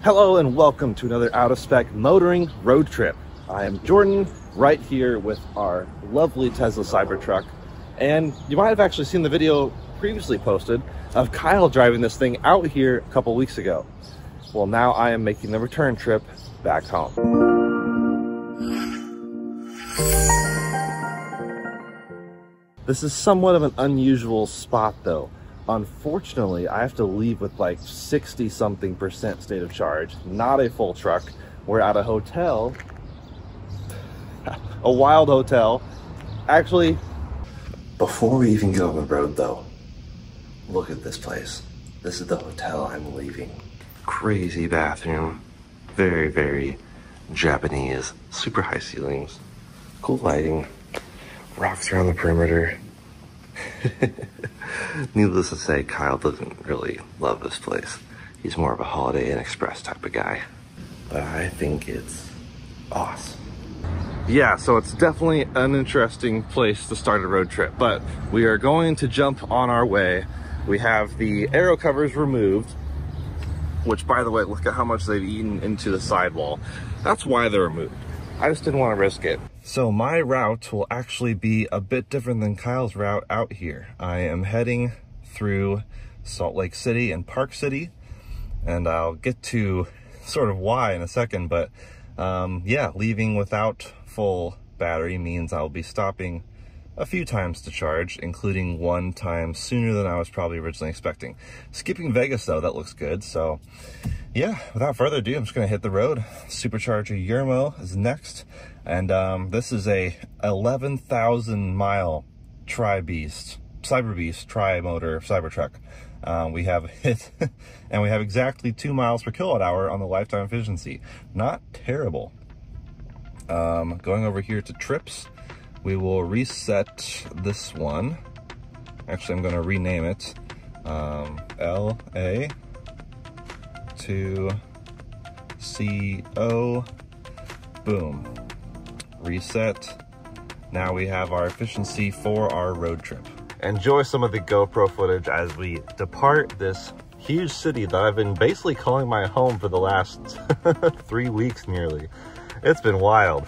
Hello and welcome to another out of spec motoring road trip. I am Jordan, right here with our lovely Tesla Cybertruck, and you might have actually seen the video previously posted of Kyle driving this thing out here a couple weeks ago. Well, now I am making the return trip back home. This is somewhat of an unusual spot though. Unfortunately, I have to leave with like 60-something% state of charge, not a full truck. We're at a hotel, a wild hotel. Actually, before we even get on the road though, look at this place. This is the hotel I'm leaving. Crazy bathroom, very, very Japanese, super high ceilings, cool lighting, rocks around the perimeter. Needless to say, Kyle doesn't really love this place. He's more of a Holiday Inn Express type of guy. But I think it's awesome. Yeah, so it's definitely an interesting place to start a road trip, but we are going to jump on our way. We have the aero covers removed, which, by the way, look at how much they've eaten into the sidewall. That's why they're removed. I just didn't want to risk it. So my route will actually be a bit different than Kyle's route out here. I am heading through Salt Lake City and Park City, and I'll get to sort of why in a second, but yeah, leaving without full battery means I'll be stopping a few times to charge, including one time sooner than I was probably originally expecting. Skipping Vegas though, that looks good. So yeah, without further ado, I'm just gonna hit the road. Supercharger Yermo is next. And this is a 11,000 mile Cyber Beast tri-motor Cybertruck. We have hit, and we have exactly 2 miles per kilowatt hour on the lifetime efficiency. Not terrible. Going over here to trips, we will reset this one. Actually, I'm gonna rename it LA to CO, boom. Reset. Now we have our efficiency for our road trip. Enjoy some of the GoPro footage as we depart this huge city that I've been basically calling my home for the last 3 weeks nearly. It's been wild.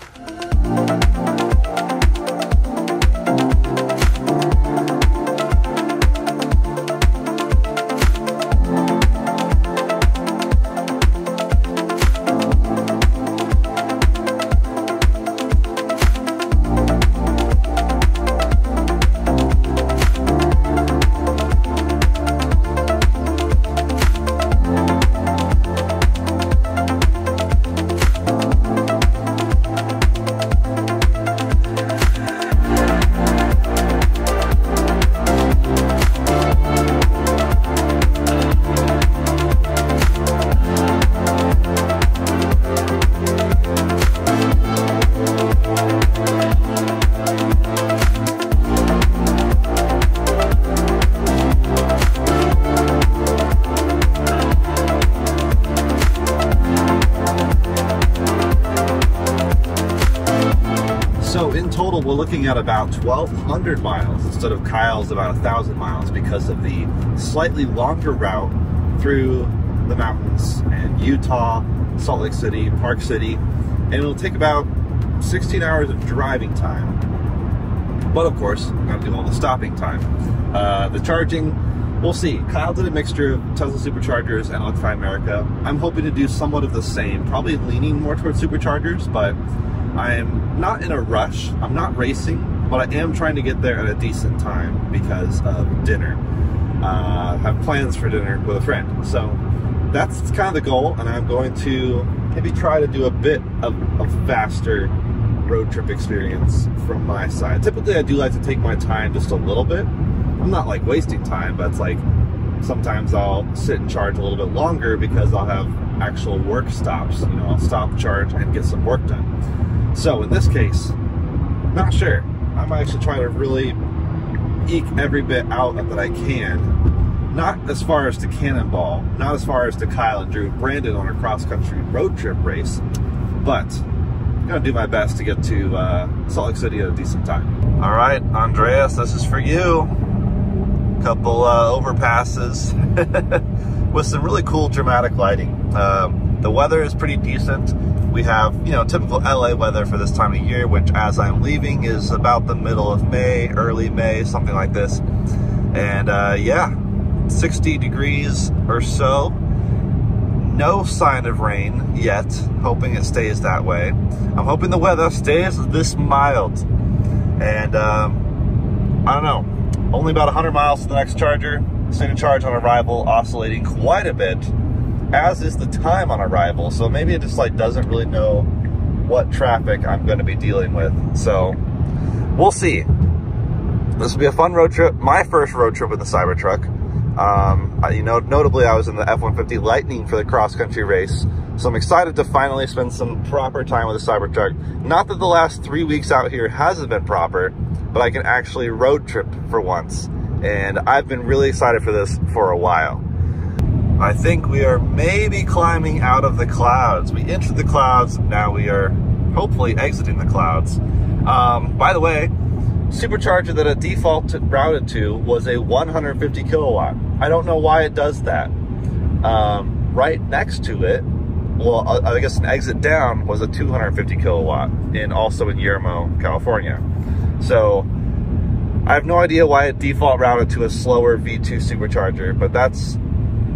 So in total, we're looking at about 1,200 miles instead of Kyle's about 1,000 miles because of the slightly longer route through the mountains and Utah, Salt Lake City, Park City, and it'll take about 16 hours of driving time. But of course, I'm gonna do all the stopping time. The charging, we'll see. Kyle did a mixture of Tesla Superchargers and Electrify America. I'm hoping to do somewhat of the same, probably leaning more towards Superchargers, but I'm not in a rush. I'm not racing, but I am trying to get there at a decent time because of dinner. I have plans for dinner with a friend. So that's kind of the goal, and I'm going to maybe try to do a bit of a faster road trip experience from my side. Typically, I do like to take my time just a little bit. I'm not like wasting time, but it's like sometimes I'll sit and charge a little bit longer because I'll have actual work stops. You know, I'll stop, charge, and get some work done. So in this case, not sure. I might actually try to really eke every bit out that I can. Not as far as to Cannonball, not as far as to Kyle and Drew and Brandon on a cross-country road trip race, but I'm gonna do my best to get to Salt Lake City at a decent time. All right, Andreas, this is for you. Couple overpasses with some really cool dramatic lighting. The weather is pretty decent. We have, you know, typical LA weather for this time of year, which as I'm leaving is about the middle of May, early May, something like this. And yeah, 60 degrees or so. No sign of rain yet, hoping it stays that way. I'm hoping the weather stays this mild. And I don't know, only about 100 miles to the next charger. State of charge on arrival oscillating quite a bit, as is the time on arrival. So maybe it just like doesn't really know what traffic I'm going to be dealing with. So we'll see. This will be a fun road trip. My first road trip with the Cybertruck. You know, notably I was in the F-150 Lightning for the cross-country race. So I'm excited to finally spend some proper time with the Cybertruck. Not that the last 3 weeks out here hasn't been proper, but I can actually road trip for once. And I've been really excited for this for a while. I think we are maybe climbing out of the clouds. We entered the clouds, now we are hopefully exiting the clouds. By the way, supercharger that it default routed to was a 150 kilowatt. I don't know why it does that. Right next to it, well, I guess an exit down was a 250 kilowatt, also in Yermo, California. So I have no idea why it default routed to a slower V2 supercharger, but that's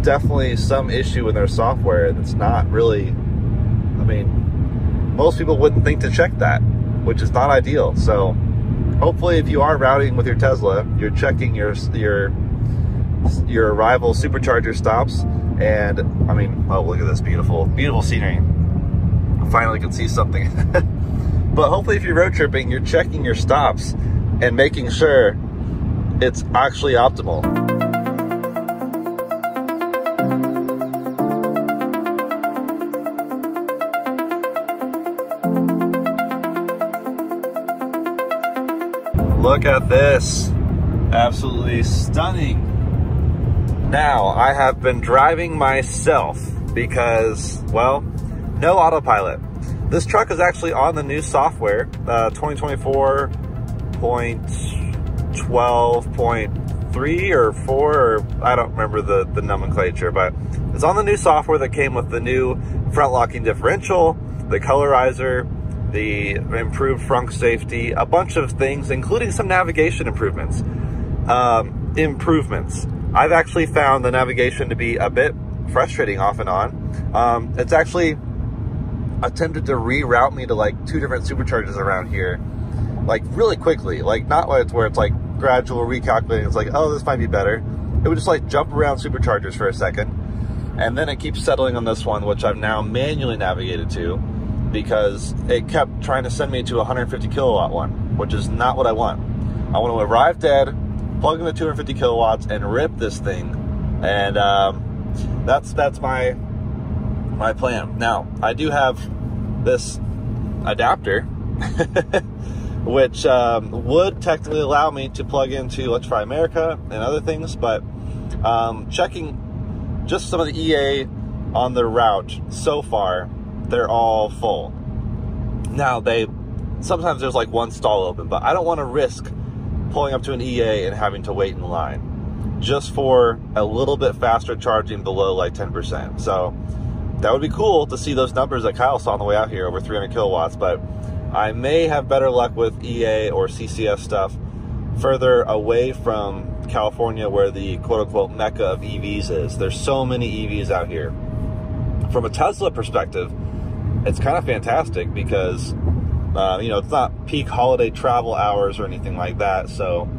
definitely some issue in their software. It's not really, I mean, most people wouldn't think to check that, which is not ideal. So hopefully if you are routing with your Tesla, you're checking your arrival supercharger stops. And I mean, oh, look at this beautiful, beautiful scenery. I finally can see something. But hopefully if you're road tripping, you're checking your stops and making sure it's actually optimal. Look at this, absolutely stunning. Now, I have been driving myself because, well, no autopilot. This truck is actually on the new software, 2024.12.3 or 4, or I don't remember the nomenclature, but it's on the new software that came with the new front locking differential, the colorizer, the improved frunk safety, a bunch of things, including some navigation improvements. I've actually found the navigation to be a bit frustrating off and on. It's actually attempted to reroute me to like 2 different superchargers around here, like really quickly, like not where it's like gradual recalculating. It's like, oh, this might be better. It would just like jump around superchargers for a second, and then it keeps settling on this one, which I've now manually navigated to, because it kept trying to send me to a 150 kilowatt one, which is not what I want. I want to arrive dead, plug in the 250 kilowatts, and rip this thing. And that's my plan. Now, I do have this adapter, which would technically allow me to plug into Electrify America and other things, but checking just some of the EA on the route so far, they're all full. Now, sometimes there's like one stall open, but I don't want to risk pulling up to an EA and having to wait in line just for a little bit faster charging below like 10%. So that would be cool to see those numbers that Kyle saw on the way out here, over 300 kilowatts, but I may have better luck with EA or CCS stuff further away from California, where the quote-unquote mecca of EVs is. There's so many EVs out here. From a Tesla perspective, it's kind of fantastic because you know, it's not peak holiday travel hours or anything like that, so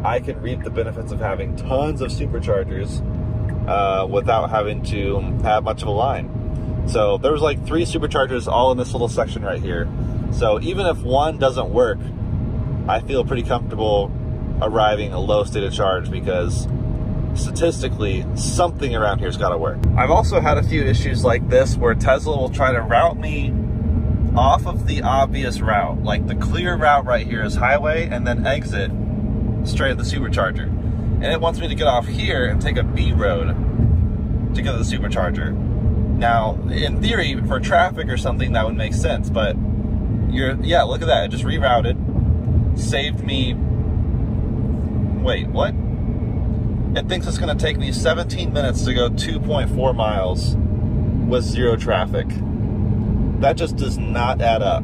I can reap the benefits of having tons of superchargers without having to have much of a line. So there was like 3 superchargers all in this little section right here. So even if one doesn't work, I feel pretty comfortable arriving a low state of charge, because statistically something around here's got to work. I've also had a few issues like this where Tesla will try to route me off of the obvious route. Like the clear route right here is highway, and then exit straight at the supercharger. And it wants me to get off here and take a B road to go to the supercharger. Now, in theory, for traffic or something, that would make sense, but yeah, look at that. It just rerouted, saved me, wait, what? It thinks it's gonna take me 17 minutes to go 2.4 miles with 0 traffic. That just does not add up.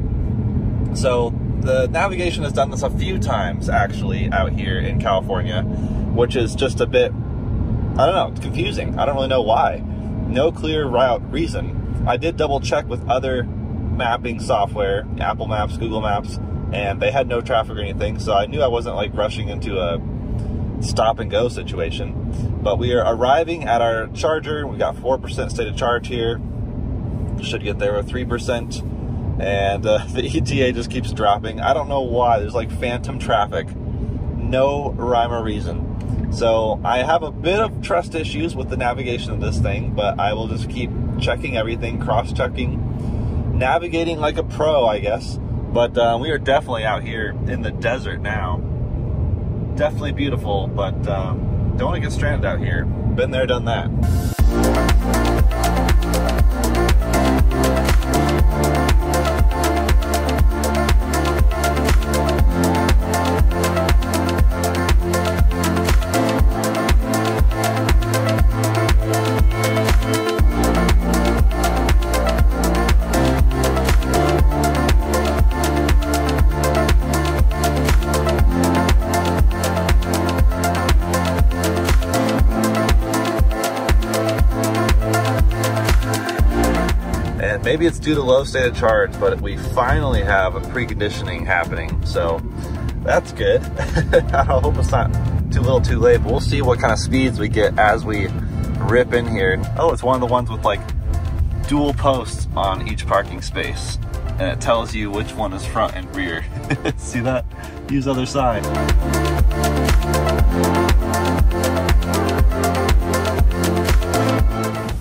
So the navigation has done this a few times actually out here in California, which is just a bit, I don't know, it's confusing. I don't really know why. No clear reason. I did double check with other mapping software, Apple Maps, Google Maps, and they had no traffic or anything, so I knew I wasn't like rushing into a stop and go situation. But we are arriving at our charger. We got 4% state of charge here. Should get there with 3%. And the ETA just keeps dropping. I don't know why. There's like phantom traffic. No rhyme or reason. So I have a bit of trust issues with the navigation of this thing, but I will just keep checking everything, cross-checking, navigating like a pro, I guess. But we are definitely out here in the desert now. Definitely beautiful, but don't want to get stranded out here. Been there, done that. Maybe it's due to low state of charge, but we finally have a preconditioning happening, so that's good. I hope it's not too little too late, but we'll see what kind of speeds we get as we rip in here. Oh, it's one of the ones with like dual posts on each parking space, and it tells you which one is front and rear. See that? Use other side.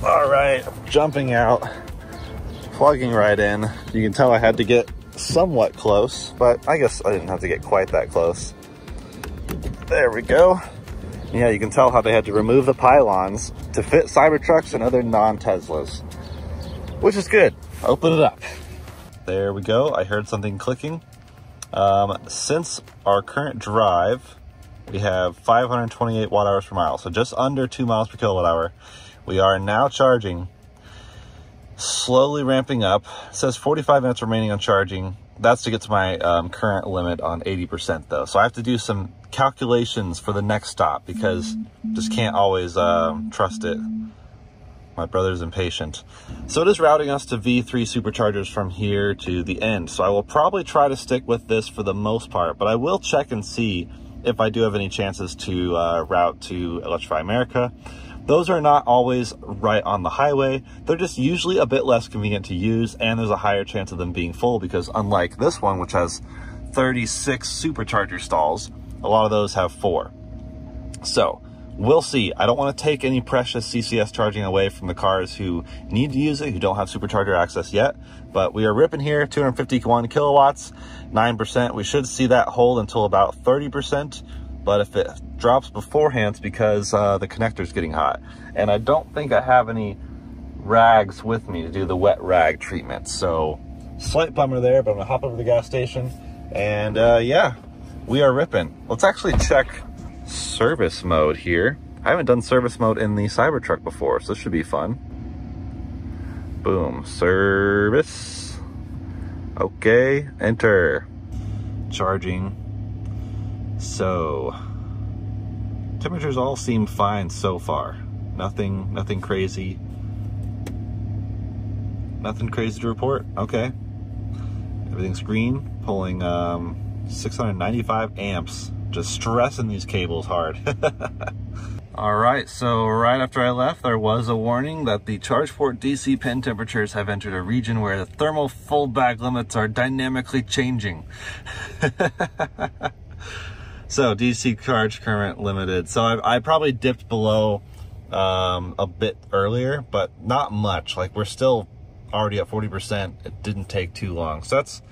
All right, jumping out. Plugging right in. You can tell I had to get somewhat close, but I guess I didn't have to get quite that close. There we go. Yeah, you can tell how they had to remove the pylons to fit Cybertrucks and other non-Teslas, which is good. Open it up. There we go. I heard something clicking. Since our current drive, we have 528 watt hours per mile, so just under 2 miles per kilowatt hour. We are now charging, slowly ramping up. It says 45 minutes remaining on charging. That's to get to my current limit on 80% though. So I have to do some calculations for the next stop because just can't always trust it. My brother's impatient. So it is routing us to V3 superchargers from here to the end. So I will probably try to stick with this for the most part, but I will check and see if I do have any chances to route to Electrify America. Those are not always right on the highway. They're just usually a bit less convenient to use, and there's a higher chance of them being full because unlike this one, which has 36 supercharger stalls, a lot of those have 4. So we'll see. I don't want to take any precious CCS charging away from the cars who need to use it, who don't have supercharger access yet, but we are ripping here, 251 kilowatts, 9%. We should see that hold until about 30%. But if it drops beforehand, it's because the connector's getting hot. And I don't think I have any rags with me to do the wet rag treatment. So slight bummer there, but I'm gonna hop over to the gas station. And yeah, we are ripping. Let's actually check service mode here. I haven't done service mode in the Cybertruck before, so this should be fun. Boom, service. Okay, enter. Charging. So temperatures all seem fine so far. Nothing crazy. Nothing crazy to report. Okay. Everything's green, pulling 695 amps. Just stressing these cables hard. All right, so right after I left, there was a warning that the ChargePort DC pin temperatures have entered a region where the thermal full bag limits are dynamically changing. So DC charge current limited. So I probably dipped below a bit earlier, but not much. Like we're still already at 40%. It didn't take too long. So that's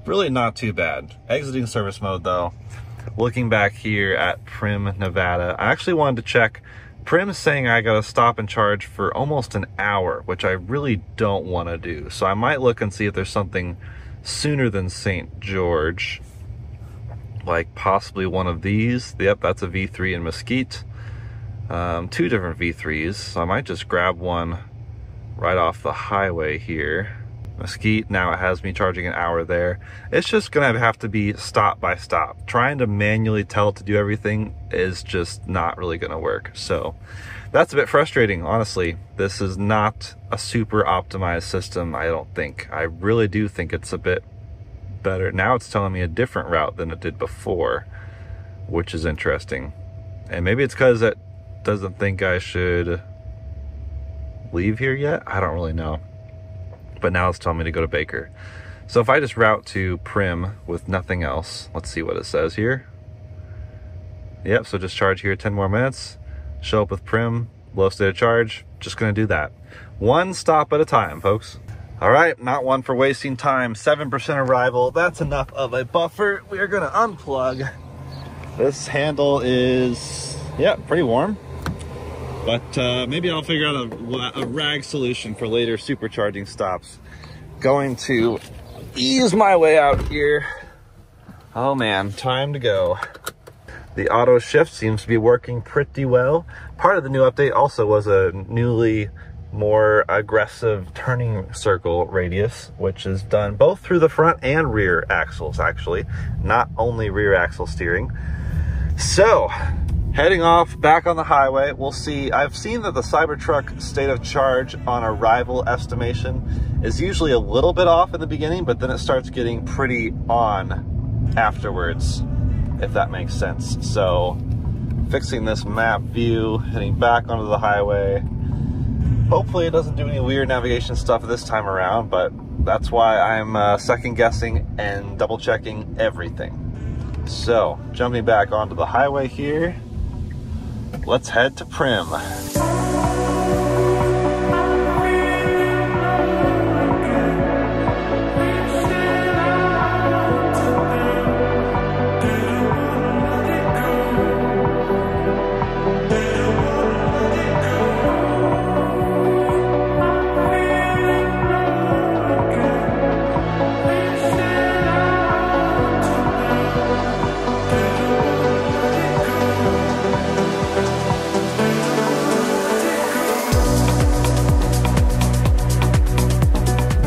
really not too bad. Exiting service mode though. Looking back here at Primm, Nevada, I actually wanted to check. Primm's saying I gotta stop and charge for almost an hour, which I really don't want to do. So I might look and see if there's something sooner than St. George, like possibly one of these. Yep, that's a V3 in Mesquite. 2 different V3s, so I might just grab one right off the highway here. Mesquite, now it has me charging an hour there. It's just gonna have to be stop by stop. Trying to manually tell it to do everything is just not really gonna work. So that's a bit frustrating, honestly. This is not a super optimized system, I don't think. I really do think it's a bit better. Now it's telling me a different route than it did before, which is interesting. And maybe it's because it doesn't think I should leave here yet. I don't really know. But now it's telling me to go to Baker. So if I just route to Primm with nothing else, let's see what it says here. Yep, so just charge here 10 more minutes, show up with Primm, low state of charge, just gonna do that. One stop at a time, folks. All right, not one for wasting time, 7% arrival, that's enough of a buffer. We are gonna unplug. This handle is, yeah, pretty warm. But maybe I'll figure out a rag solution for later supercharging stops. Going to ease my way out here. Oh man, time to go. The auto shift seems to be working pretty well. Part of the new update also was a newly more aggressive turning circle radius, which is done both through the front and rear axles, actually, not only rear axle steering. So, heading off back on the highway, we'll see. I've seen that the Cybertruck state of charge on arrival estimation is usually a little bit off in the beginning, but then it starts getting pretty on afterwards, if that makes sense. So fixing this map view, heading back onto the highway. Hopefully it doesn't do any weird navigation stuff this time around, but that's why I'm second guessing and double checking everything. So jumping back onto the highway here, let's head to Primm.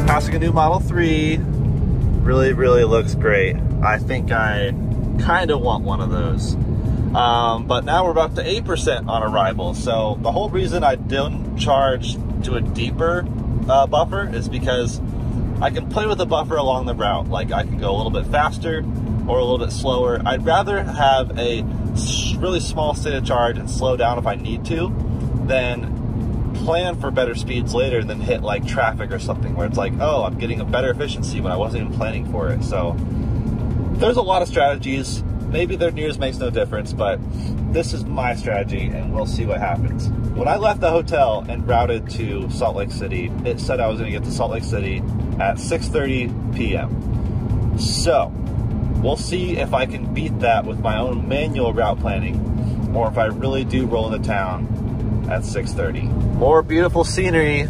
Passing a new Model 3, really looks great. I think I kind of want one of those. But now we're about to 8% on arrival. So the whole reason I didn't charge to a deeper buffer is because I can play with the buffer along the route. Like I can go a little bit faster or a little bit slower. I'd rather have a really small state of charge and slow down if I need to than plan for better speeds later than hit like traffic or something where it's like, oh, I'm getting a better efficiency when I wasn't even planning for it. So there's a lot of strategies. Maybe their news makes no difference, but this is my strategy and we'll see what happens. When I left the hotel and routed to Salt Lake City, it said I was gonna get to Salt Lake City at 6:30 p.m. So we'll see if I can beat that with my own manual route planning or if I really do roll into town at 6:30. More beautiful scenery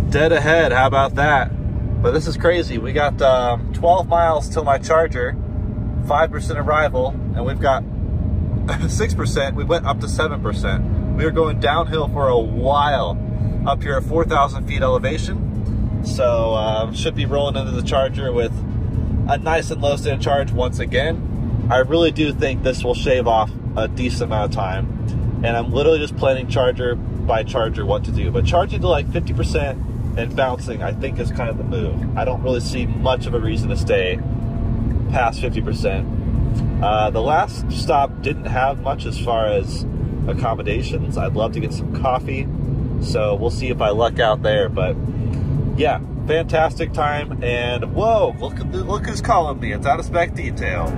dead ahead, how about that? But this is crazy. We got 12 miles till my charger, 5% arrival, and we've got 6%. We went up to 7%. We were going downhill for a while up here at 4,000 feet elevation. So should be rolling into the charger with a nice and low state of charge once again. I really do think this will shave off a decent amount of time. And I'm literally just planning charger by charger what to do. But charging to like 50% and bouncing, I think is kind of the move. I don't really see much of a reason to stay past 50%. The last stop didn't have much as far as accommodations. I'd love to get some coffee. So we'll see if I luck out there. But yeah, fantastic time. And whoa, look who's calling me. It's Out of Spec Detail.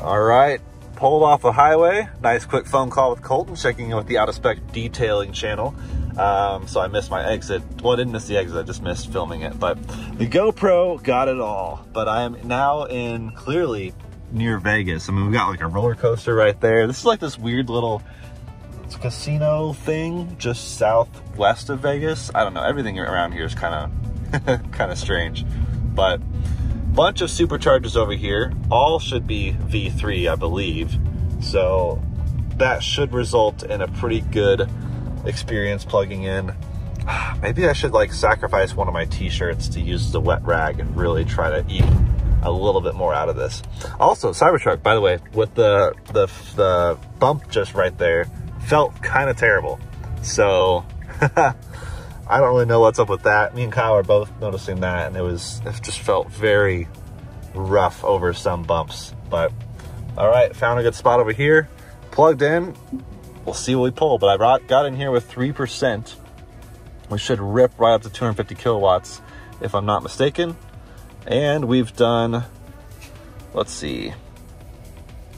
All right, pulled off the highway. Nice quick phone call with Colton, checking in with the Out of Spec Detailing channel. So I missed my exit. Well, I didn't miss the exit, I just missed filming it. But the GoPro got it all. But I am now in clearly near Vegas. I mean, we've got like a roller coaster right there. This is like this weird little casino thing just southwest of Vegas. I don't know, everything around here is kind of strange. But Bunch of superchargers over here. All should be V3, I believe. So that should result in a pretty good experience plugging in. Maybe I should like sacrifice one of my t-shirts to use the wet rag and really try to eat a little bit more out of this. Also, Cybertruck, by the way, with the bump just right there, felt kind of terrible. So I don't really know what's up with that. Me and Kyle are both noticing that, and it just felt very rough over some bumps. But all right, found a good spot over here, plugged in. We'll see what we pull. But I got in here with 3%. We should rip right up to 250 kilowatts, if I'm not mistaken. And we've done, let's see,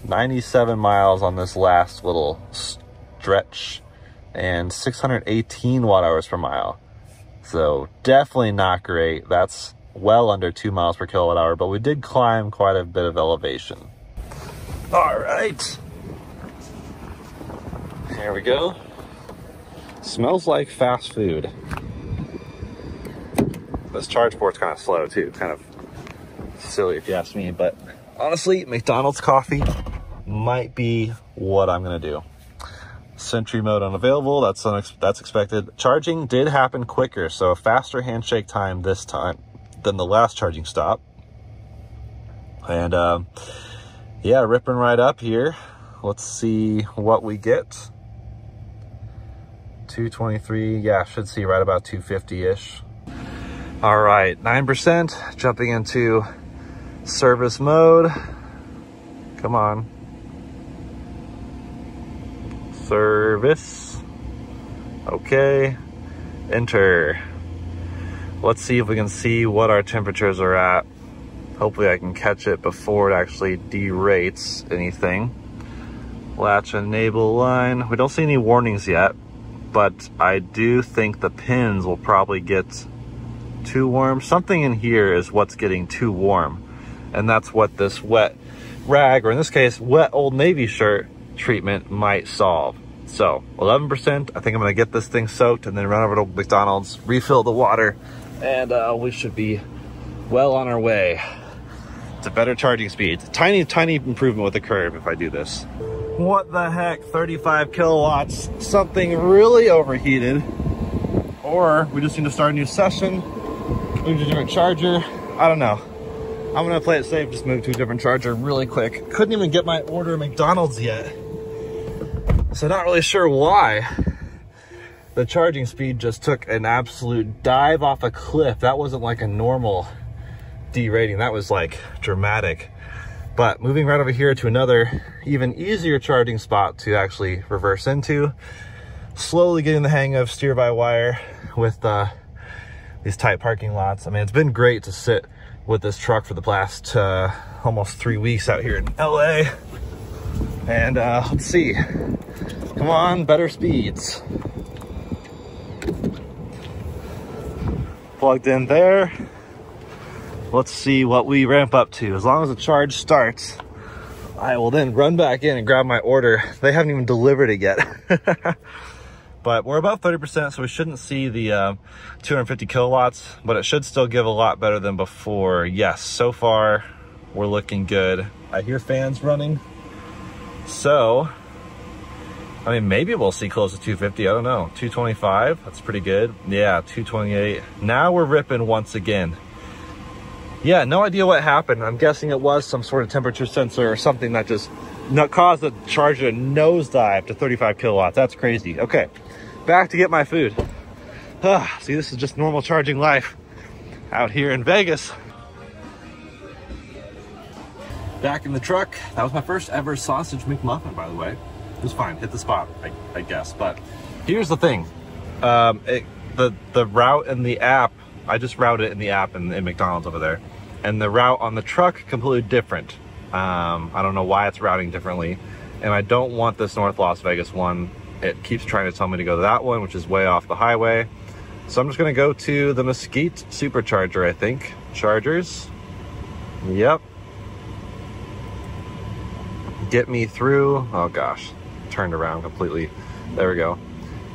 97 miles on this last little stretch and 618 watt hours per mile. So definitely not great. That's well under 2 miles per kilowatt hour, but we did climb quite a bit of elevation. All right, here we go. Smells like fast food. This charge port's kind of slow too, kind of silly if you ask me, but honestly, McDonald's coffee might be what I'm gonna do. Sentry mode unavailable, that's expected. Charging did happen quicker, so a faster handshake time this time than the last charging stop. And yeah, ripping right up here. Let's see what we get. 223, yeah, should see right about 250-ish. All right, 9%, jumping into service mode. Come on. Service. Okay, enter. Let's see if we can see what our temperatures are at. Hopefully I can catch it before it actually derates anything. Latch enable line. We don't see any warnings yet, but I do think the pins will probably get too warm. Something in here is what's getting too warm, and that's what this wet rag, or in this case, wet Old Navy shirt treatment might solve. So 11%, I think I'm gonna get this thing soaked and then run over to McDonald's, refill the water, and we should be well on our way to better charging speeds. Tiny improvement with the curve if I do this. What the heck, 35 kilowatts, something really overheated. Or we just need to start a new session, move to a different charger. I don't know. I'm gonna play it safe, just move to a different charger really quick. Couldn't even get my order at McDonald's yet. So not really sure why. The charging speed just took an absolute dive off a cliff. That wasn't like a normal derating, that was like dramatic. But moving right over here to another even easier charging spot to actually reverse into. Slowly getting the hang of steer-by-wire with these tight parking lots. I mean, it's been great to sit with this truck for the past almost 3 weeks out here in LA. And let's see. Come on, better speeds. Plugged in there. Let's see what we ramp up to. As long as the charge starts, I will then run back in and grab my order. They haven't even delivered it yet. But we're about 30%, so we shouldn't see the 250 kilowatts, but it should still give a lot better than before. Yes, so far we're looking good. I hear fans running. So, I mean, maybe we'll see close to 250, I don't know. 225, that's pretty good. Yeah, 228. Now we're ripping once again. Yeah, no idea what happened. I'm guessing it was some sort of temperature sensor or something that just caused the charger to nosedive to 35 kilowatts. That's crazy. Okay, back to get my food. See, this is just normal charging life out here in Vegas. Back in the truck. That was my first ever sausage McMuffin, by the way. It was fine, hit the spot, I guess. But here's the thing. The route in the app, I just routed it in the app in McDonald's over there. And the route on the truck, completely different. I don't know why it's routing differently. And I don't want this North Las Vegas one. It keeps trying to tell me to go to that one, which is way off the highway. So I'm just gonna go to the Mesquite Supercharger, I think. Chargers. Yep. Get me through, oh gosh, turned around completely. There we go.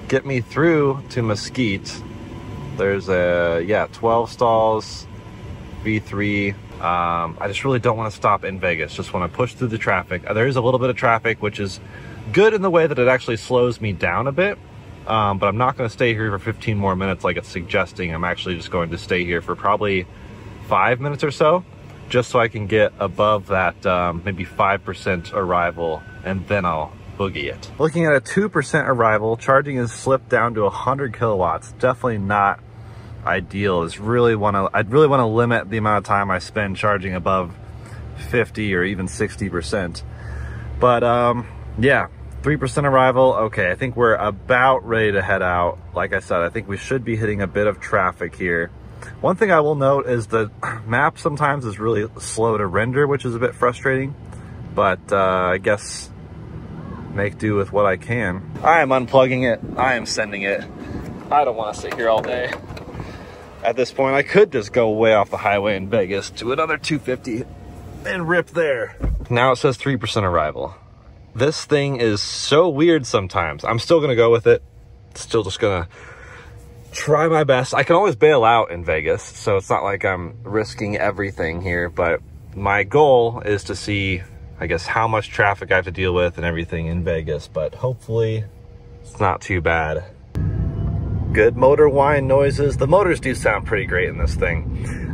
Get me through to Mesquite. There's a, yeah, 12 stalls, V3. I just really don't want to stop in Vegas. Just want to push through the traffic. There is a little bit of traffic, which is good in the way that it actually slows me down a bit. But I'm not going to stay here for 15 more minutes like it's suggesting. I'm actually just going to stay here for probably 5 minutes or so, just so I can get above that maybe 5% arrival, and then I'll boogie it. Looking at a 2% arrival, charging is slipped down to 100 kilowatts. Definitely not ideal. I'd really want to limit the amount of time I spend charging above 50 or even 60%. But yeah, 3% arrival. Okay, I think we're about ready to head out. Like I said, I think we should be hitting a bit of traffic here. One thing I will note is the map sometimes is really slow to render, which is a bit frustrating, but I guess make do with what I can. I am unplugging it. I am sending it. I don't want to sit here all day. At this point, I could just go way off the highway in Vegas to another 250 and rip there. Now it says 3% arrival. This thing is so weird sometimes. I'm still gonna go with it. Still just gonna try my best. I can always bail out in Vegas, so it's not like I'm risking everything here, but my goal is to see, I guess, how much traffic I have to deal with and everything in Vegas, but hopefully it's not too bad. Good motor whine noises. The motors do sound pretty great in this thing.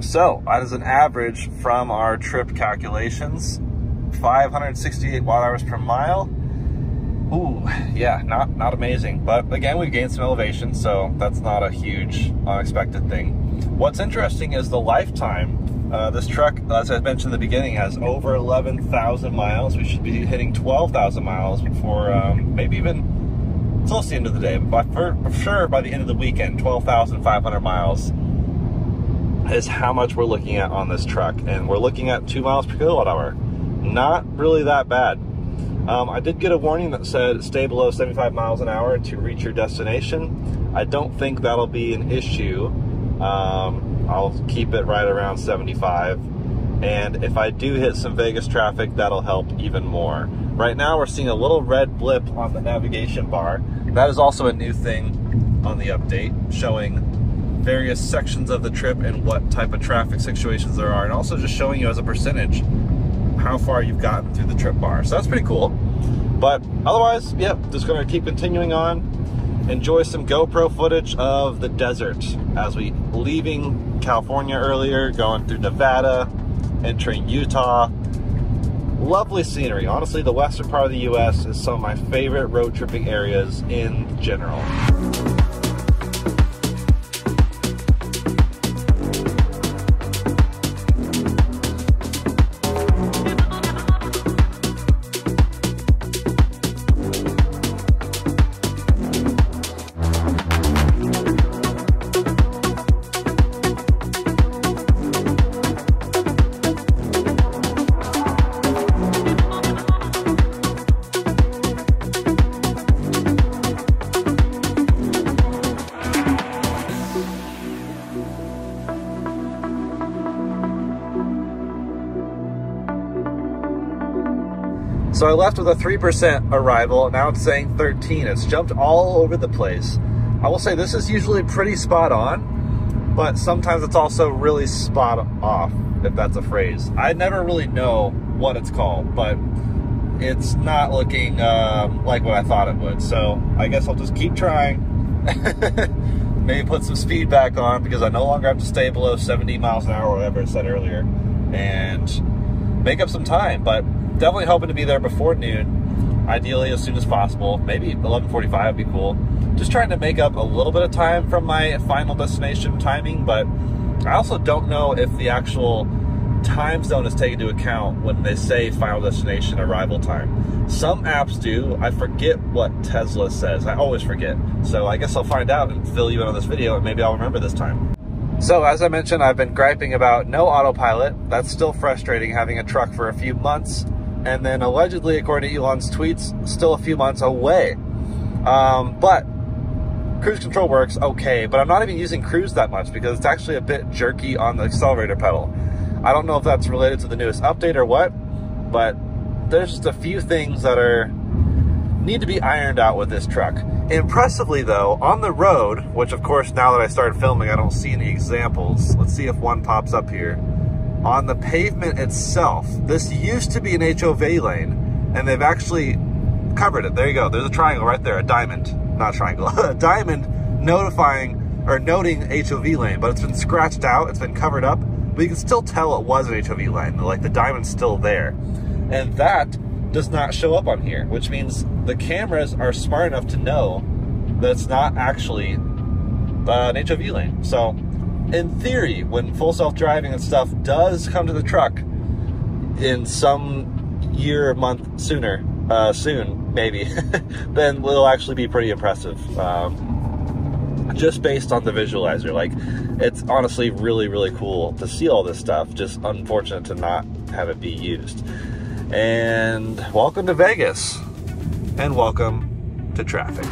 So as an average from our trip calculations, 568 watt hours per mile. Ooh, yeah, not amazing. But again, we've gained some elevation, so that's not a huge unexpected thing. What's interesting is the lifetime. This truck, as I mentioned in the beginning, has over 11,000 miles. We should be hitting 12,000 miles before maybe even close to the end of the day, but for sure by the end of the weekend, 12,500 miles is how much we're looking at on this truck. And we're looking at 2 miles per kilowatt hour. Not really that bad. I did get a warning that said stay below 75 miles an hour to reach your destination. I don't think that'll be an issue. I'll keep it right around 75. And if I do hit some Vegas traffic, that'll help even more. Right now, we're seeing a little red blip on the navigation bar. That is also a new thing on the update, showing various sections of the trip and what type of traffic situations there are, and also just showing you as a percentage how far you've gotten through the trip bar. So that's pretty cool. But otherwise, yeah, just gonna keep continuing on, enjoy some GoPro footage of the desert as we leaving California earlier, going through Nevada, entering Utah. Lovely scenery. Honestly, the western part of the US is some of my favorite road tripping areas in general. So I left with a 3% arrival. Now it's saying 13. It's jumped all over the place. I will say this is usually pretty spot on, but sometimes it's also really spot off, if that's a phrase. I never really know what it's called, but it's not looking like what I thought it would. So I guess I'll just keep trying. Maybe put some speed back on because I no longer have to stay below 70 miles an hour or whatever I said earlier, and make up some time. But definitely hoping to be there before noon, ideally as soon as possible. Maybe 11:45 would be cool. Just trying to make up a little bit of time from my final destination timing, but I also don't know if the actual time zone is taken into account when they say final destination arrival time. Some apps do. I forget what Tesla says. I always forget. So I guess I'll find out and fill you in on this video, and maybe I'll remember this time. So as I mentioned, I've been griping about no autopilot. That's still frustrating, having a truck for a few months. And then allegedly, according to Elon's tweets, still a few months away. But cruise control works okay, but I'm not even using cruise that much because it's actually a bit jerky on the accelerator pedal. I don't know if that's related to the newest update or what, but there's just a few things that need to be ironed out with this truck. Impressively though, on the road, which of course now that I started filming, I don't see any examples. Let's see if one pops up here. on the pavement itself. This used to be an HOV lane, and they've actually covered it. There you go. There's a triangle right there, a diamond, not a triangle, a diamond notifying or noting HOV lane, but it's been scratched out, it's been covered up, but you can still tell it was an HOV lane. Like the diamond's still there. And that does not show up on here, which means the cameras are smart enough to know that it's not actually an HOV lane. So in theory, when full self-driving and stuff does come to the truck in some year or month sooner, soon maybe, then it'll actually be pretty impressive. Just based on the visualizer. Like, it's honestly really, really cool to see all this stuff. Just unfortunate to not have it be used. And welcome to Vegas, and welcome to traffic.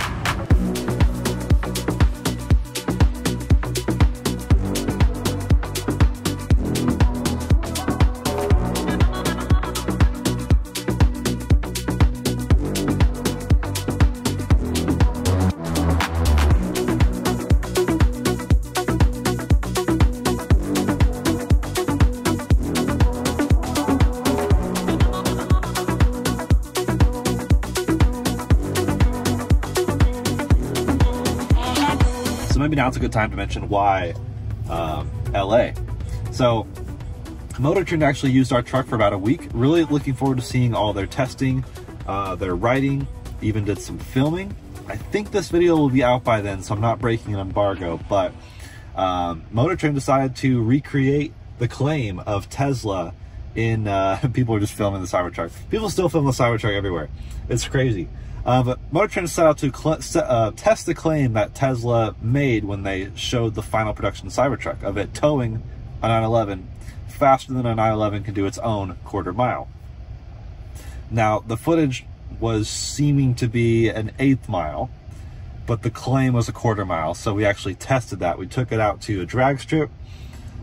Maybe now it's a good time to mention why LA. So Motor Trend actually used our truck for about a week. Really looking forward to seeing all their testing, their writing, even did some filming. I think this video will be out by then, so I'm not breaking an embargo, but Motor Trend decided to recreate the claim of Tesla in, people are just filming the Cybertruck. People still film the Cybertruck everywhere. It's crazy. But Motor Trend set out to test the claim that Tesla made when they showed the final production Cybertruck of it towing a 911 faster than a 911 can do its own quarter mile. Now, the footage was seeming to be an 1/8 mile, but the claim was a quarter mile, so we actually tested that. We took it out to a drag strip.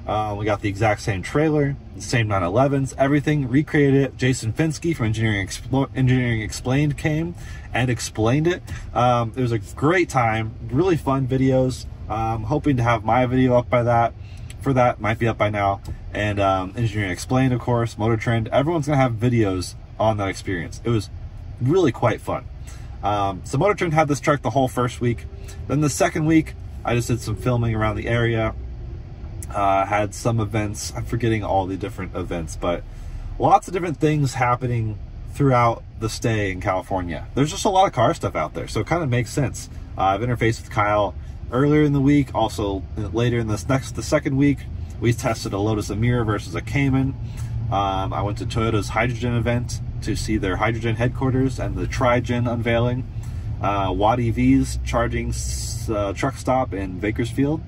We got the exact same trailer, the same 911s, everything, recreated it. Jason Finsky from Engineering Explained came and explained it. It was a great time, really fun videos. Hoping to have my video up by that, might be up by now. And Engineering Explained, of course, Motor Trend, everyone's gonna have videos on that experience. It was really quite fun. So Motor Trend had this truck the whole first week. Then the second week, I just did some filming around the area. Had some events, I'm forgetting all the different events, but lots of different things happening throughout the stay in California. There's just a lot of car stuff out there, so it kind of makes sense. I've interfaced with Kyle earlier in the week, also later in the second week, we tested a Lotus Emira versus a Cayman. I went to Toyota's hydrogen event to see their hydrogen headquarters and the Tri-Gen unveiling. Watt EV's charging truck stop in Bakersfield.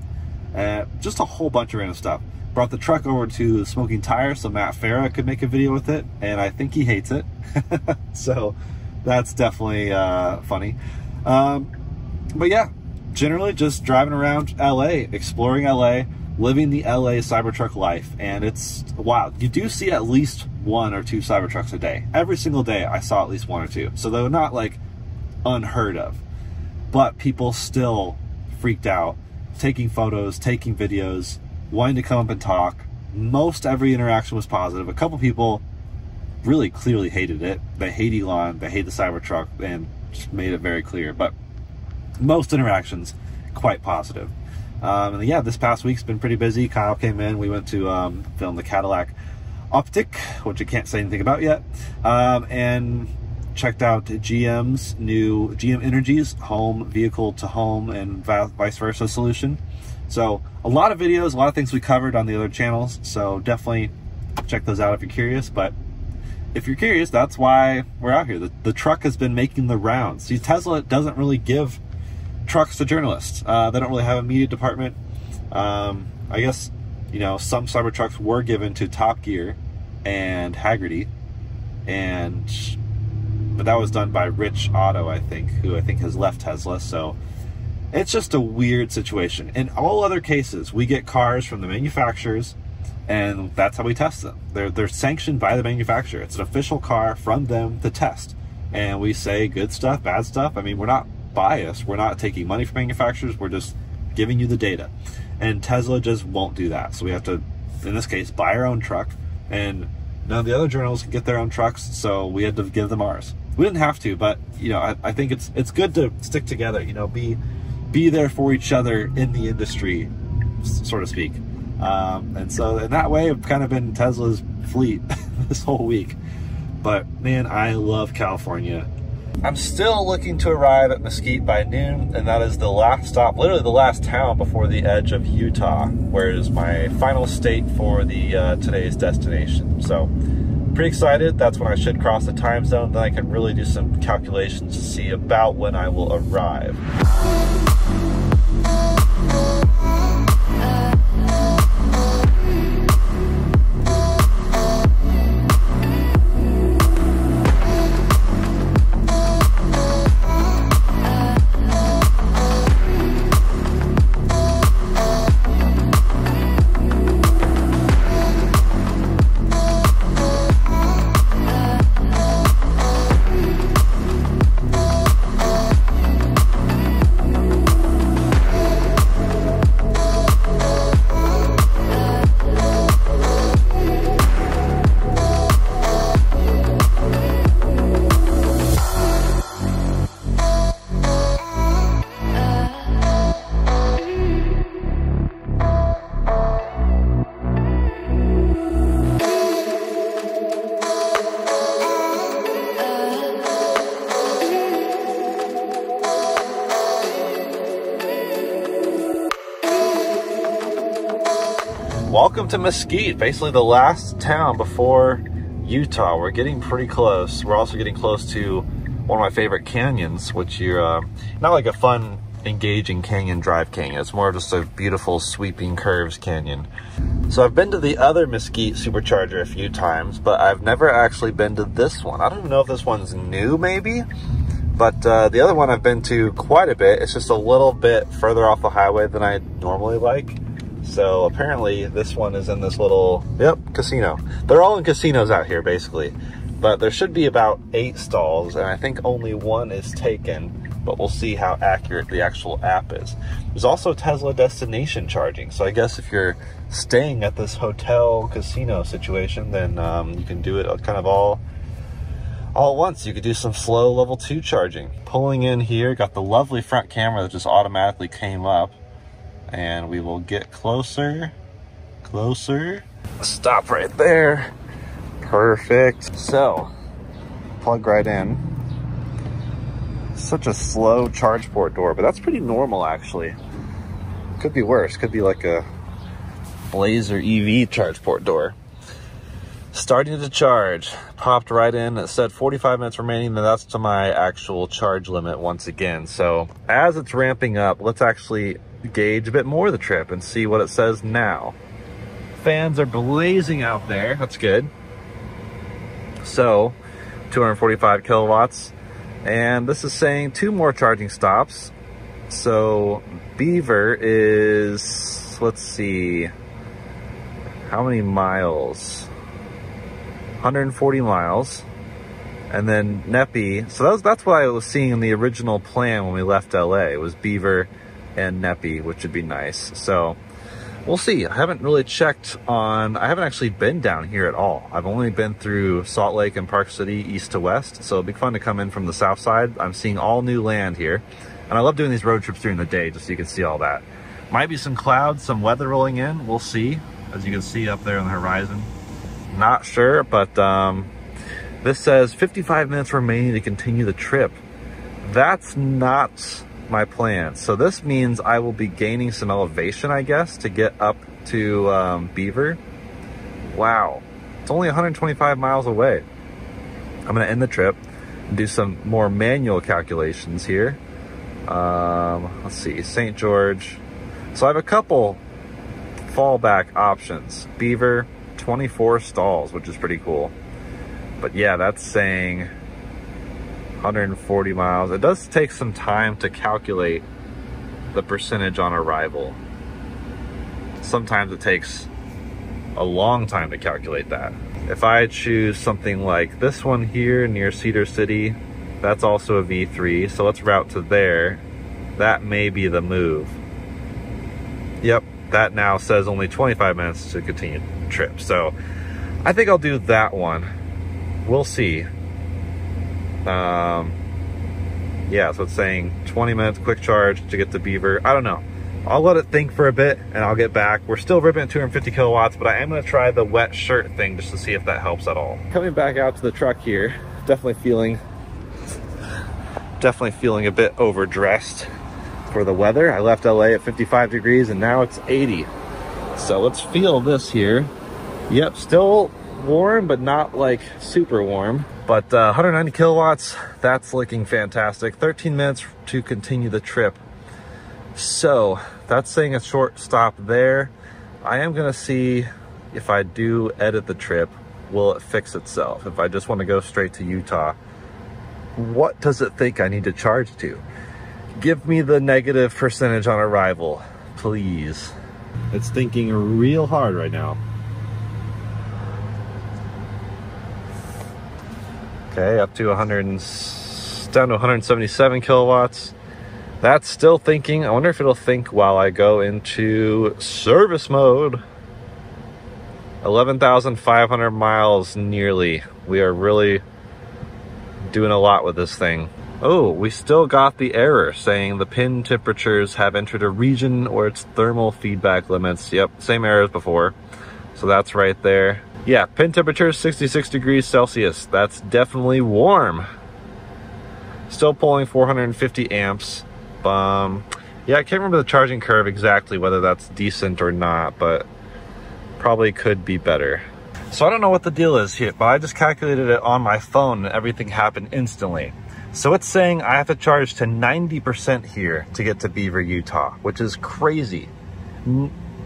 Just a whole bunch of random stuff. Brought the truck over to Smoking Tire so Matt Farah could make a video with it, and I think he hates it. So that's definitely funny. But yeah, generally just driving around LA, exploring LA, living the LA Cybertruck life, and it's wild. You do see at least 1 or 2 Cybertrucks a day. Every single day I saw at least 1 or 2. So they're not like unheard of, but people still freaked out, taking photos, taking videos, wanting to come up and talk. Most every interaction was positive. A couple people really clearly hated it. They hate Elon, they hate the Cybertruck, and just made it very clear. But most interactions quite positive. And yeah, this past week's been pretty busy. Kyle came in, we went to film the Cadillac Optic, which I can't say anything about yet, and checked out GM's new GM Energy's home vehicle to home and vice versa solution. So a lot of videos, a lot of things we covered on the other channels, so definitely check those out if you're curious. But if you're curious, that's why we're out here. The truck has been making the rounds. See, Tesla doesn't really give trucks to journalists. They don't really have a media department. I guess, you know, some Cybertrucks were given to Top Gear and Hagerty, but that was done by Rich Otto, I think, who I think has left Tesla. So it's just a weird situation. In all other cases, we get cars from the manufacturers, and that's how we test them. They're sanctioned by the manufacturer. It's an official car from them to test. And we say good stuff, bad stuff. I mean, we're not biased. We're not taking money from manufacturers. We're just giving you the data. And Tesla just won't do that. So we have to in this case, buy our own truck, and none of the other journalists could get their own trucks, so we had to give them ours. We didn't have to, but you know, I think it's good to stick together. You know, be there for each other in the industry, so to speak. And so in that way, I've kind of been Tesla's fleet this whole week. But man, I love California. I'm still looking to arrive at Mesquite by noon, and that is the last stop, literally the last town before the edge of Utah, where it is my final state for the today's destination. So pretty excited. That's when I should cross the time zone. Then I can really do some calculations to see about when I will arrive. Welcome to Mesquite, basically the last town before Utah. We're getting pretty close. We're also getting close to one of my favorite canyons, which you're not like a fun, engaging canyon drive canyon. It's more just a beautiful sweeping curves canyon. So I've been to the other Mesquite Supercharger a few times, but I've never actually been to this one. I don't even know if this one's new maybe, but the other one I've been to quite a bit. It's just a little bit further off the highway than I normally like. So apparently this one is in this little, yep, casino. They're all in casinos out here basically, but there should be about 8 stalls, and I think only 1 is taken, but we'll see how accurate the actual app is. There's also Tesla destination charging. So I guess if you're staying at this hotel casino situation, then you can do it kind of all at once. You could do some slow level 2 charging. Pulling in here, got the lovely front camera that just automatically came up. And we will get closer. Stop right there. Perfect. So, plug right in. Such a slow charge port door, but that's pretty normal actually. Could be worse. Could be like a Blazer EV charge port door. Starting to charge. Popped right in. It said 45 minutes remaining, then that's to my actual charge limit once again. So, as it's ramping up, let's actually gauge a bit more of the trip and see what it says now. Fans are blazing out there. That's good. So 245 kilowatts, and this is saying 2 more charging stops. So Beaver is, let's see, how many miles? 140 miles. And then Nepi, so that's what I was seeing in the original plan when we left LA. It was Beaver and Nepi, which would be nice. So we'll see. I haven't really checked on, I haven't actually been down here at all. I've only been through Salt Lake and Park City east to west, so it'll be fun to come in from the south side. I'm seeing all new land here, and I love doing these road trips during the day just so you can see all that. Might be some clouds, some weather rolling in, we'll see, as you can see up there on the horizon. Not sure, but this says 55 minutes remaining to continue the trip. That's not my plan. So this means I will be gaining some elevation, I guess, to get up to Beaver. Wow, it's only 125 miles away. I'm gonna end the trip and do some more manual calculations here. Let's see, St. George. So I have a couple fallback options. Beaver, 24 stalls, which is pretty cool. But yeah, that's saying 140 miles. It does take some time to calculate the percentage on arrival. Sometimes it takes a long time to calculate that. If I choose something like this one here near Cedar City, that's also a V3, so let's route to there. That may be the move. Yep, that now says only 25 minutes to continue the trip. So I think I'll do that one. We'll see. Yeah, so it's saying 20 minutes quick charge to get to Beaver. I don't know. I'll let it think for a bit and I'll get back. We're still ripping at 250 kilowatts, but I am gonna try the wet shirt thing just to see if that helps at all. Coming back out to the truck here, definitely feeling a bit overdressed for the weather. I left LA at 55 degrees and now it's 80. So let's feel this here. Yep, still warm, but not like super warm. But 190 kilowatts, that's looking fantastic. 13 minutes to continue the trip. So that's saying a short stop there. I am gonna see if I do edit the trip, will it fix itself? If I just want to go straight to Utah, what does it think I need to charge to? Give me the negative percentage on arrival, please. It's thinking real hard right now. Okay, up to down to 177 kilowatts. That's still thinking. I wonder if it'll think while I go into service mode. 11,500 miles nearly. We are really doing a lot with this thing. Oh, we still got the error saying the pin temperatures have entered a region or its thermal feedback limits. Yep, same error as before. So that's right there. Yeah, pin temperature 66 degrees Celsius. That's definitely warm. Still pulling 450 amps. Yeah, I can't remember the charging curve exactly, whether that's decent or not, but probably could be better. So I don't know what the deal is here, but I just calculated it on my phone and everything happened instantly. So it's saying I have to charge to 90% here to get to Beaver, Utah, which is crazy.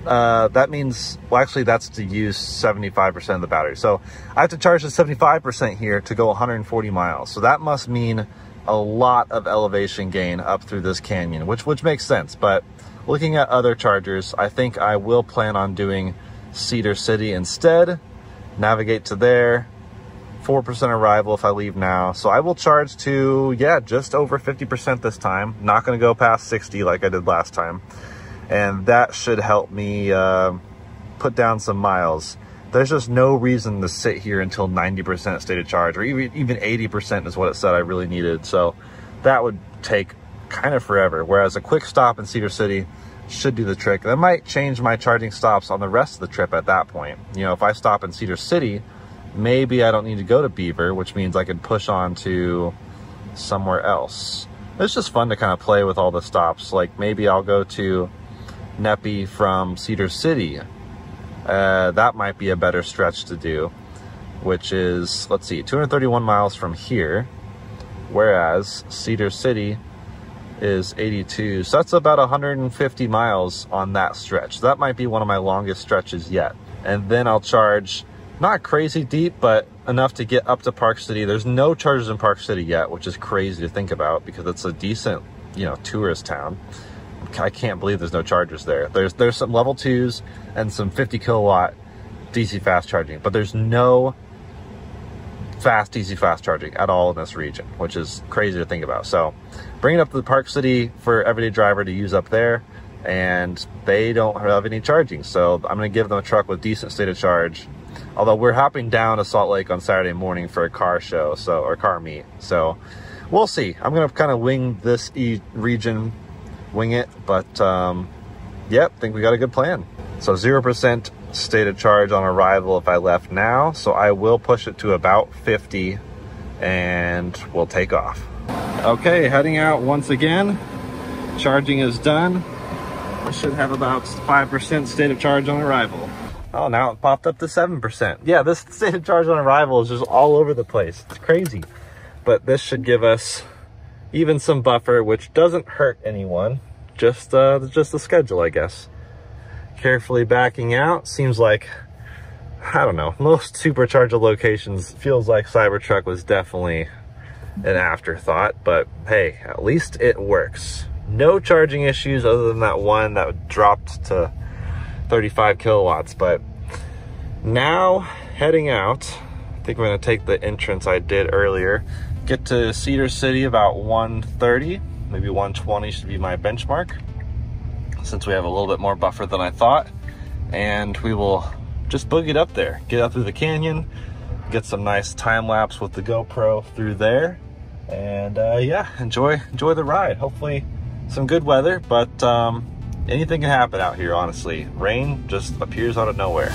That means, well, actually that's to use 75% of the battery. So I have to charge to 75% here to go 140 miles. So that must mean a lot of elevation gain up through this canyon, which makes sense. But looking at other chargers, I think I will plan on doing Cedar City instead. Navigate to there, 4% arrival if I leave now. So I will charge to, yeah, just over 50% this time. Not gonna go past 60 like I did last time. And that should help me put down some miles. There's just no reason to sit here until 90% state of charge, or even 80% is what it said I really needed. So that would take kind of forever. Whereas a quick stop in Cedar City should do the trick. That might change my charging stops on the rest of the trip at that point. You know, if I stop in Cedar City, maybe I don't need to go to Beaver, which means I could push on to somewhere else. It's just fun to kind of play with all the stops. Like maybe I'll go to Nepi from Cedar City. That might be a better stretch to do, which is, let's see, 231 miles from here, whereas Cedar City is 82. So that's about 150 miles on that stretch. That might be one of my longest stretches yet. And then I'll charge, not crazy deep, but enough to get up to Park City. There's no chargers in Park City yet, which is crazy to think about because it's a decent, you know, tourist town. I can't believe there's no chargers there. There's some level 2s and some 50 kilowatt DC fast charging, but there's no fast DC fast charging at all in this region, which is crazy to think about. So bring it up to the Park City for everyday driver to use up there, and they don't have any charging. So I'm gonna give them a truck with decent state of charge. Although we're hopping down to Salt Lake on Saturday morning for a car show, or car meet. So we'll see. I'm gonna kind of wing this region, wing it, but yep, think we got a good plan. So 0% state of charge on arrival if I left now, so I will push it to about 50 and we'll take off. Okay, heading out once again. Charging is done. I should have about 5% state of charge on arrival. Oh, now it popped up to 7%. Yeah, this state of charge on arrival is just all over the place. It's crazy. But this should give us even some buffer, which doesn't hurt anyone. Just the schedule, I guess. Carefully backing out. Seems like, I don't know, most supercharger locations feels like Cybertruck was definitely an afterthought, but hey, at least it works. No charging issues other than that one that dropped to 35 kilowatts. But now heading out, I think we're gonna take the entrance I did earlier. Get to Cedar City about 1:30, maybe 1:20 should be my benchmark. since we have a little bit more buffer than I thought. And we will just boogie it up there, get up through the canyon, get some nice time lapse with the GoPro through there. And yeah, enjoy the ride. Hopefully some good weather, but anything can happen out here, honestly. Rain just appears out of nowhere.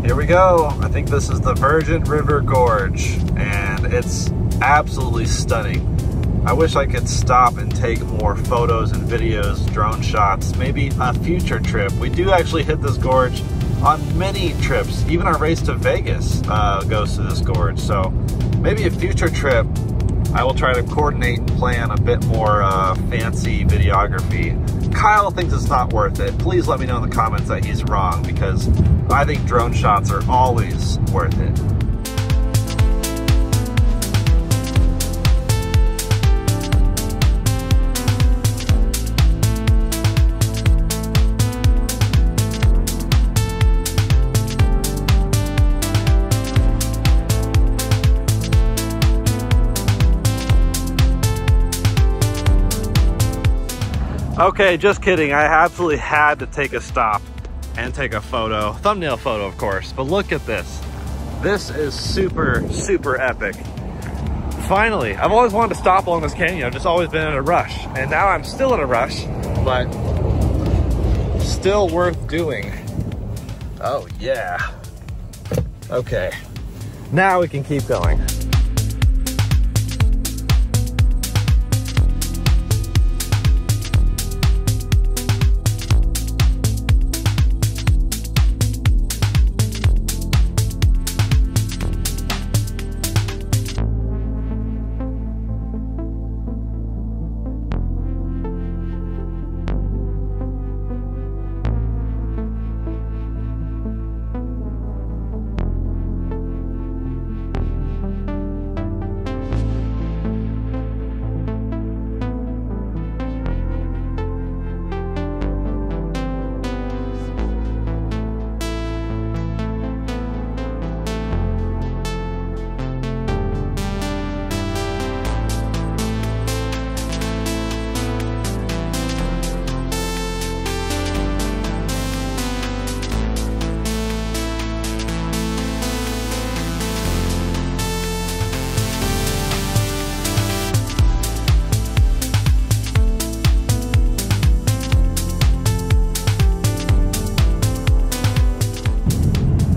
Here we go. I think this is the Virgin River Gorge, and it's absolutely stunning. I wish I could stop and take more photos and videos, drone shots, maybe a future trip. We do actually hit this gorge on many trips. Even our race to Vegas goes to this gorge. So maybe a future trip, I will try to coordinate and plan a bit more fancy videography. Kyle thinks it's not worth it. Please let me know in the comments that he's wrong, because I think drone shots are always worth it. Okay, just kidding. I absolutely had to take a stop and take a photo, thumbnail photo, of course. But look at this. This is super, super epic. Finally, I've always wanted to stop along this canyon. I've just always been in a rush. And now I'm still in a rush, but still worth doing. Oh yeah. Okay, now we can keep going.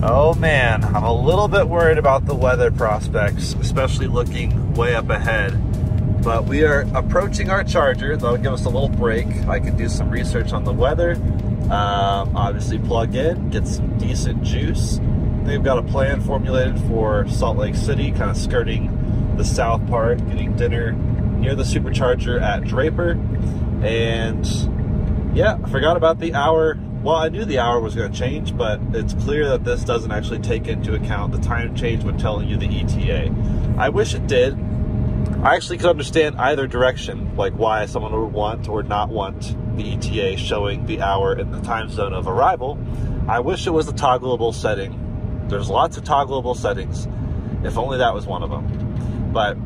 Oh man, I'm a little bit worried about the weather prospects, especially looking way up ahead. But we are approaching our charger. That'll give us a little break. I can do some research on the weather. Obviously plug in, get some decent juice. They've got a plan formulated for Salt Lake City, kind of skirting the south part, getting dinner near the supercharger at Draper. And yeah, I forgot about the hour. Well, I knew the hour was going to change, but it's clear that this doesn't actually take into account the time change when telling you the ETA. I wish it did. I actually could understand either direction, like why someone would want or not want the ETA showing the hour in the time zone of arrival. I wish it was a toggleable setting. There's lots of toggleable settings. If only that was one of them. But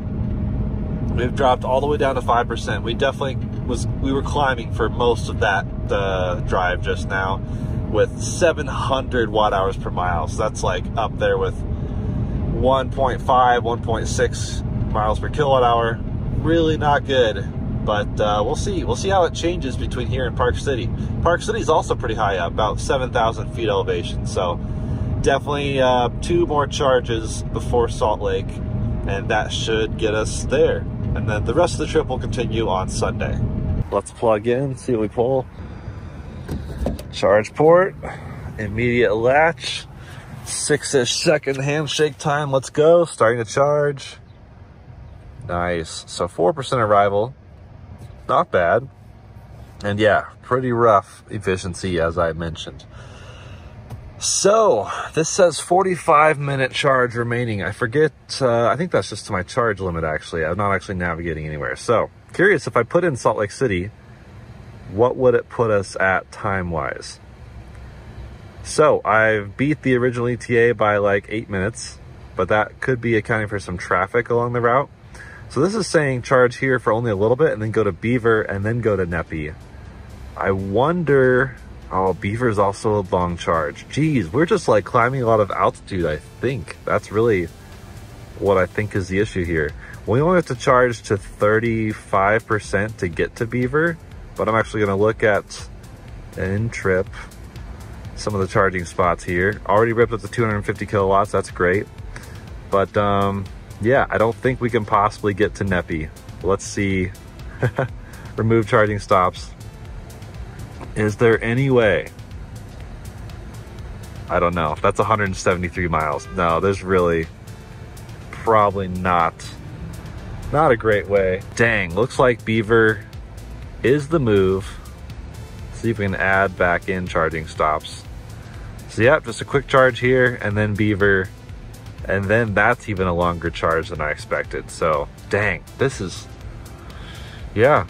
we've dropped all the way down to 5%. We were climbing for most of that drive just now with 700 watt hours per mile. So that's like up there with 1.5, 1.6 miles per kilowatt hour. Really not good, but we'll see. We'll see how it changes between here and Park City. Park City is also pretty high up, about 7,000 feet elevation. So definitely 2 more charges before Salt Lake, and that should get us there. And then the rest of the trip will continue on Sunday. Let's plug in, see what we pull. Charge port, immediate latch, 6-ish second handshake time. Let's go, starting to charge. Nice, so 4% arrival, not bad. And yeah, pretty rough efficiency as I mentioned. So this says 45-minute charge remaining. I forget, I think that's just to my charge limit actually. I'm not actually navigating anywhere. So curious if I put in Salt Lake City, what would it put us at time-wise? So I've beat the original ETA by like 8 minutes, but that could be accounting for some traffic along the route. So this is saying charge here for only a little bit and then go to Beaver and then go to Nepi. I wonder, oh, Beaver is also a long charge. Geez, we're just like climbing a lot of altitude, I think. That's really what I think is the issue here. We only have to charge to 35% to get to Beaver, but I'm actually gonna look at in trip some of the charging spots here. Already ripped up to 250 kilowatts, that's great. But yeah, I don't think we can possibly get to Nepi. Let's see. Remove charging stops. Is there any way? I don't know. That's 173 miles. No, there's really probably not a great way. Dang, looks like Beaver is the move. See if we can add back in charging stops. So yeah, just a quick charge here and then Beaver. And then that's even a longer charge than I expected. So dang, this is, yeah.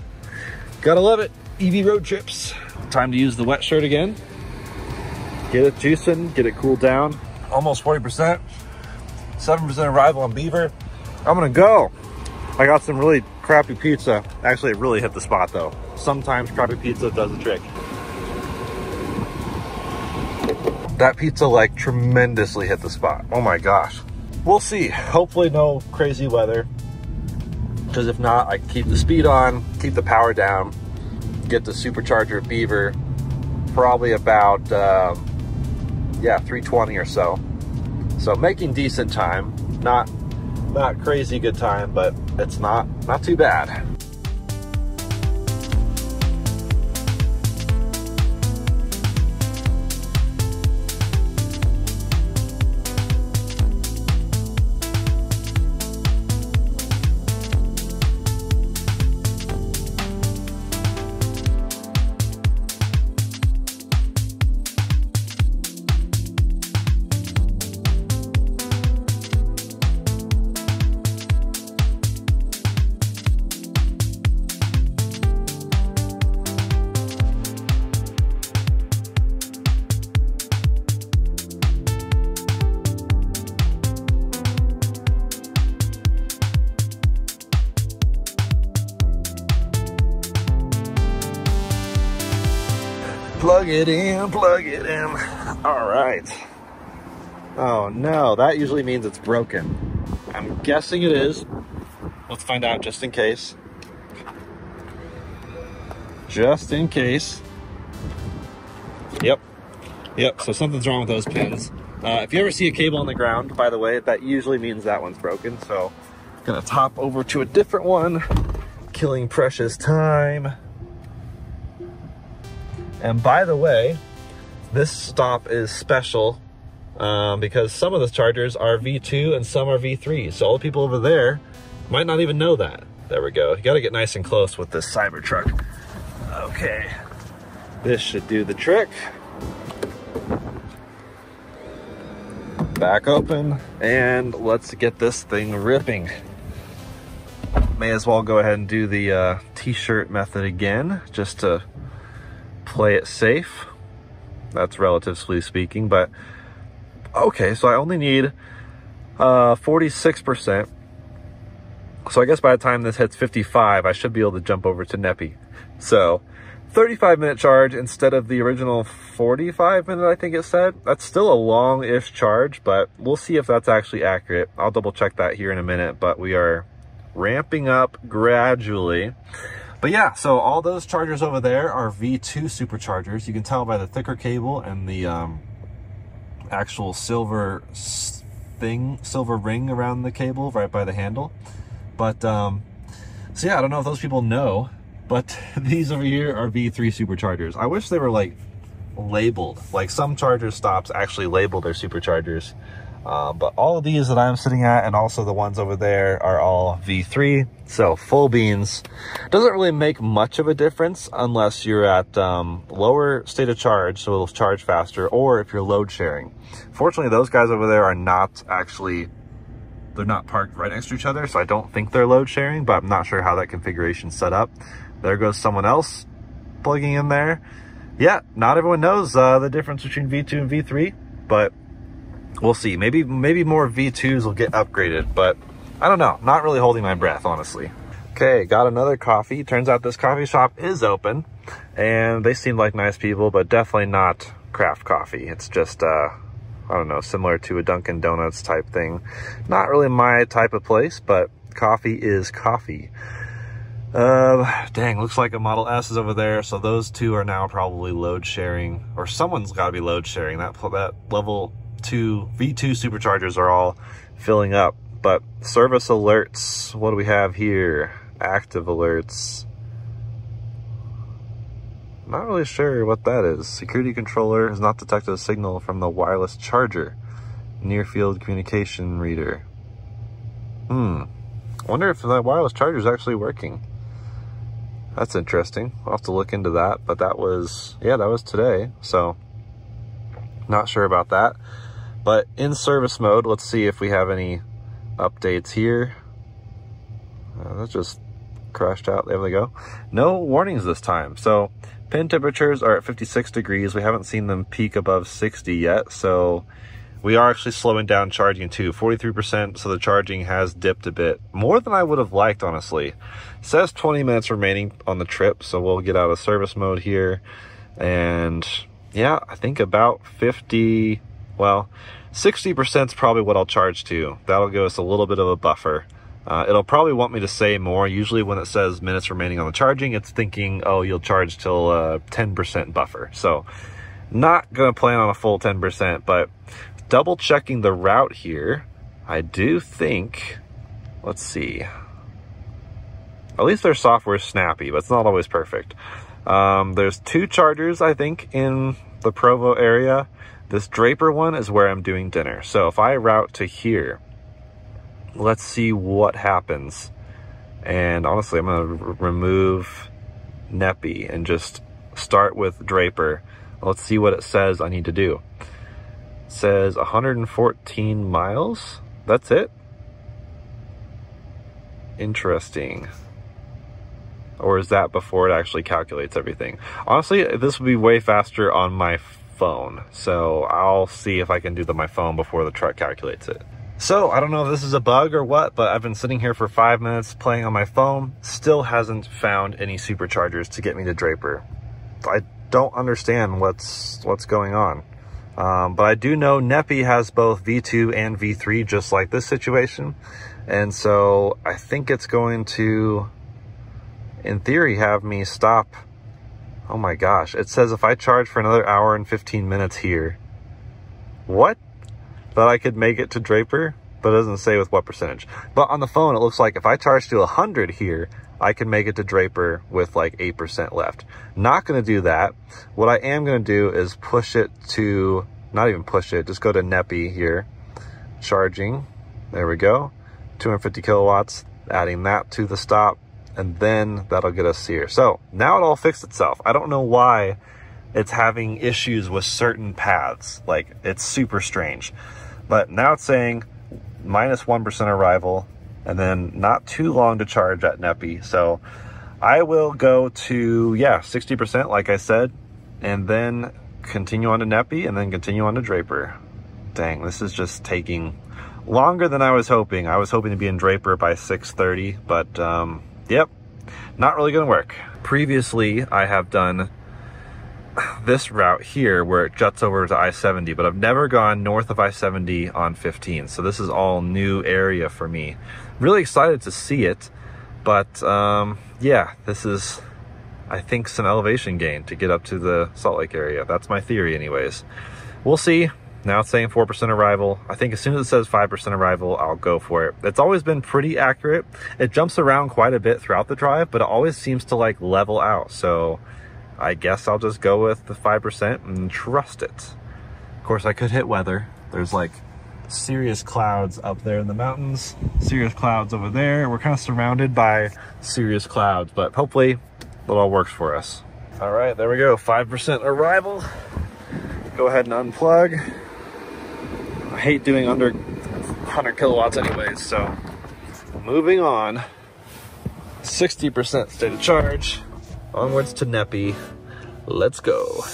Gotta love it, EV road trips. Time to use the wet shirt again. Get it juicing, get it cooled down. Almost 40%, 7% arrival on Beaver. I'm gonna go. I got some really crappy pizza. Actually, it really hit the spot though. Sometimes crappy pizza does the trick. That pizza like tremendously hit the spot. Oh my gosh. We'll see. Hopefully no crazy weather. Because if not, I can keep the speed on, keep the power down, get the supercharger at Beaver, probably about, yeah, 320 or so. So making decent time. Not crazy good time, but it's not too bad. Plug it in, plug it in. All right. Oh no, that usually means it's broken. I'm guessing it is. Let's find out just in case. Just in case. Yep, so something's wrong with those pins. If you ever see a cable on the ground, by the way, that usually means that one's broken. So I'm gonna top over to a different one, killing precious time. And by the way, this stop is special because some of the chargers are V2 and some are V3. So all the people over there might not even know that. There we go. You gotta get nice and close with this Cybertruck. Okay, this should do the trick. Back open, and let's get this thing ripping. May as well go ahead and do the t-shirt method again, just to play it safe. That's relatively speaking, but okay, so I only need 46%. So I guess by the time this hits 55, I should be able to jump over to Nepi. So 35-minute charge instead of the original 45-minute, I think it said. That's still a long-ish charge, but we'll see if that's actually accurate. I'll double check that here in a minute, but we are ramping up gradually. But yeah, so all those chargers over there are V2 superchargers. You can tell by the thicker cable and the actual silver ring around the cable right by the handle. But so yeah, I don't know if those people know, but these over here are V3 superchargers. I wish they were like labeled, like some charger stops actually label their superchargers. But all of these that I'm sitting at and also the ones over there are all V3, so full beans. Doesn't really make much of a difference unless you're at lower state of charge, so it'll charge faster, or if you're load sharing. Fortunately, those guys over there are not actually, they're not parked right next to each other, so I don't think they're load sharing, but I'm not sure how that configuration's set up. There goes someone else plugging in there. Yeah, not everyone knows the difference between V2 and V3, but we'll see. Maybe more V2s will get upgraded, but I don't know. Not really holding my breath, honestly. Okay, got another coffee. Turns out this coffee shop is open, and they seem like nice people, but definitely not craft coffee. It's just, I don't know, similar to a Dunkin' Donuts type thing. Not really my type of place, but coffee is coffee. Dang, looks like a Model S is over there, so those two are now probably load sharing, or someone's got to be load sharing. That level 2 V2 superchargers are all filling up. But service alerts, what do we have here? Active alerts. Not really sure what that is. Security controller has not detected a signal from the wireless charger. Near field communication reader. I wonder if that wireless charger is actually working. That's interesting. I'll have to look into that. But that was, yeah, that was today. So, not sure about that. But in service mode, let's see if we have any updates here. That just crashed out. There we go. No warnings this time. So pin temperatures are at 56 degrees. We haven't seen them peak above 60 yet. So we are actually slowing down charging too. 43%. So the charging has dipped a bit more than I would have liked, honestly. It says 20 minutes remaining on the trip. So we'll get out of service mode here. And yeah, I think about 50, well, 60% is probably what I'll charge to. That'll give us a little bit of a buffer. It'll probably want me to say more. Usually when it says minutes remaining on the charging, it's thinking, oh, you'll charge till 10% buffer. So not going to plan on a full 10%, but double checking the route here, I do think, let's see. At least their software is snappy, but it's not always perfect. There's 2 chargers, I think, in the Provo area. This Draper one is where I'm doing dinner. So if I route to here, let's see what happens. And honestly, I'm going to remove Nepi and just start with Draper. Let's see what it says I need to do. It says 114 miles. That's it? Interesting. Or is that before it actually calculates everything? Honestly, this would be way faster on my phone. So I'll see if I can do my phone before the truck calculates it. So I don't know if this is a bug or what, but I've been sitting here for 5 minutes playing on my phone. Still hasn't found any superchargers to get me to Draper. I don't understand what's going on. But I do know Nepi has both V2 and V3, just like this situation. And so I think it's going to, in theory, have me stop. Oh my gosh, it says if I charge for another hour and 15 minutes here, what? That I could make it to Draper, but it doesn't say with what percentage. But on the phone, it looks like if I charge to 100 here, I can make it to Draper with like 8% left. Not gonna do that. What I am gonna do is push it to, not even push it, just go to Nepi here, charging, there we go, 250 kilowatts, adding that to the stop, and then that'll get us here. So now it all fixed itself. I don't know why it's having issues with certain paths. Like, it's super strange. But now it's saying minus 1% arrival, and then not too long to charge at Nepi. So I will go to, yeah, 60%, like I said, and then continue on to Nepi, and then continue on to Draper. Dang, this is just taking longer than I was hoping. I was hoping to be in Draper by 6:30, but yep, not really gonna work. Previously, I have done this route here where it juts over to I-70, but I've never gone north of I-70 on 15. So this is all new area for me. Really excited to see it, but yeah, this is, I think, some elevation gain to get up to the Salt Lake area. That's my theory anyways. We'll see. Now it's saying 4% arrival. I think as soon as it says 5% arrival, I'll go for it. It's always been pretty accurate. It jumps around quite a bit throughout the drive, but it always seems to like level out. So I guess I'll just go with the 5% and trust it. Of course, I could hit weather. There's like serious clouds up there in the mountains, serious clouds over there. We're kind of surrounded by serious clouds, but hopefully it all works for us. All right, there we go, 5% arrival. Go ahead and unplug. I hate doing under 100 kilowatts anyways, so moving on. 60% state of charge. Onwards to Nepi, Let's go.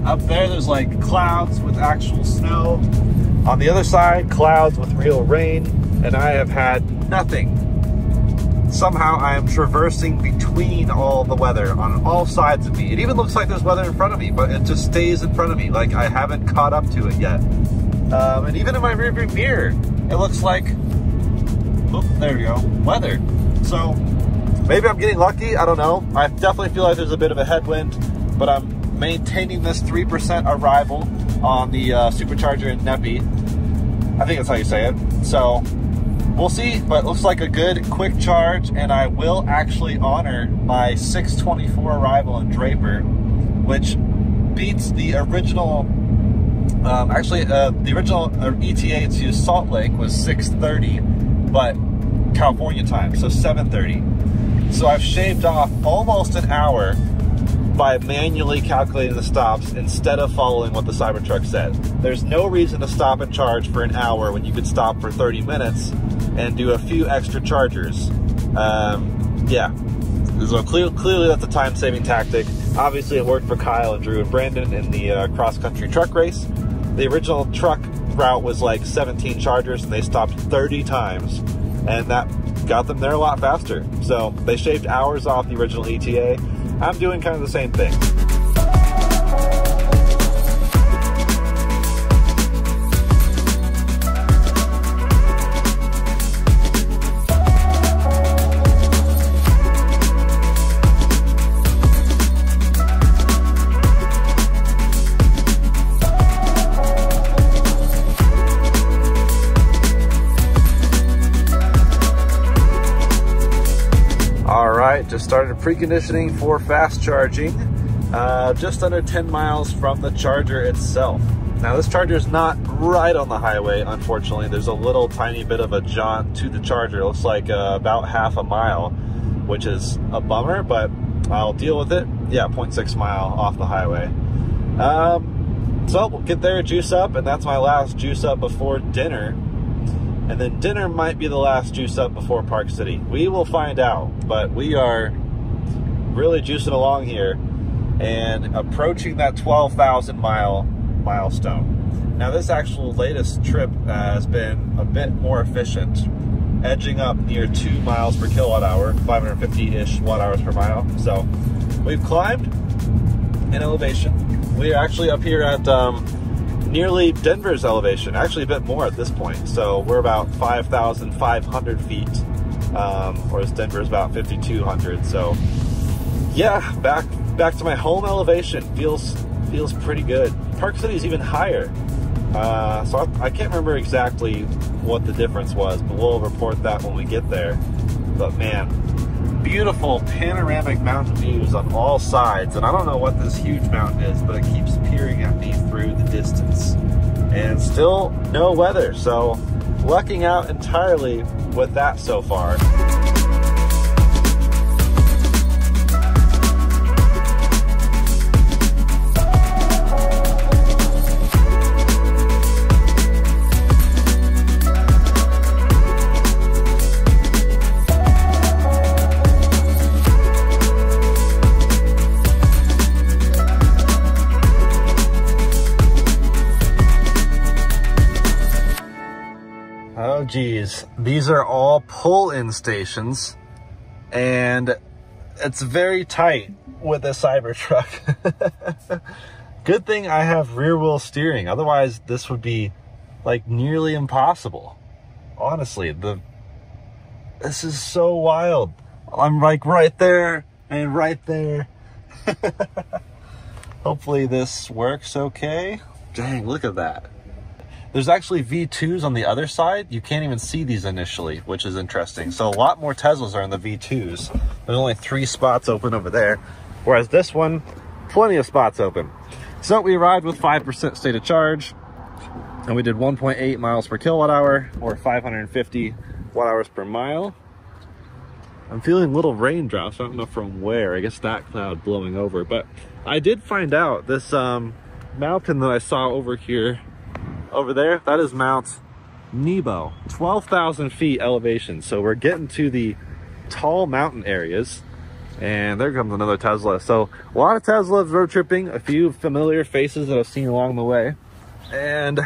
Up there's like clouds with actual snow. On the other side, clouds with real rain, and I have had nothing. Somehow I am traversing between all the weather on all sides of me. It even looks like there's weather in front of me, but it just stays in front of me. Like I haven't caught up to it yet. And even in my rearview mirror, it looks like, oh, there we go, weather. So maybe I'm getting lucky, I don't know. I definitely feel like there's a bit of a headwind, but I'm maintaining this 3% arrival on the supercharger in Nepi. I think that's how you say it. So we'll see, but it looks like a good quick charge, and I will actually honor my 6:24 arrival in Draper, which beats the original, the original ETA to Salt Lake was 6:30, but California time, so 7:30. So I've shaved off almost an hour by manually calculating the stops instead of following what the Cybertruck said. There's no reason to stop and charge for an hour when you could stop for 30 minutes and do a few extra chargers. Yeah, so clearly that's a time-saving tactic. Obviously it worked for Kyle and Drew and Brandon in the cross-country truck race. The original truck route was like 17 chargers, and they stopped 30 times, and that got them there a lot faster. So they shaved hours off the original ETA. I'm doing kind of the same thing. Just started preconditioning for fast charging, just under 10 miles from the charger itself. Now this charger is not right on the highway, unfortunately. There's a little tiny bit of a jaunt to the charger. It looks like about half a mile, which is a bummer, but I'll deal with it. Yeah, 0.6 mile off the highway. So we'll get there, juice up, and that's my last juice up before dinner. And then dinner might be the last juice up before Park City. We will find out, but we are really juicing along here and approaching that 12,000 mile milestone. Now this actual latest trip has been a bit more efficient, edging up near 2 miles per kilowatt hour, 550-ish watt hours per mile. So we've climbed in elevation. We're actually up here at nearly Denver's elevation, actually a bit more at this point. So we're about 5,500 feet, whereas Denver's about 5,200. So yeah, back to my home elevation. Feels pretty good. Park City's even higher. So I can't remember exactly what the difference was, but we'll report that when we get there. But man, beautiful panoramic mountain views on all sides, and I don't know what this huge mountain is, but it keeps peering at me through the distance. And still no weather, so lucking out entirely with that so far. Oh geez, these are all pull-in stations, and it's very tight with a Cybertruck. Good thing I have rear-wheel steering, otherwise this would be like nearly impossible. Honestly, this is so wild. I'm like right there and right there. Hopefully this works okay. Dang, look at that. There's actually V2s on the other side. You can't even see these initially, which is interesting. So a lot more Teslas are in the V2s. There's only 3 spots open over there. Whereas this one, plenty of spots open. So we arrived with 5% state of charge, and we did 1.8 miles per kilowatt hour, or 550 watt hours per mile. I'm feeling little raindrops. I don't know from where. I guess that cloud blowing over. But I did find out this mountain that I saw over here, over there, that is Mount Nebo, 12,000 feet elevation. So we're getting to the tall mountain areas, and there comes another Tesla. So a lot of Teslas road tripping, a few familiar faces that I've seen along the way, and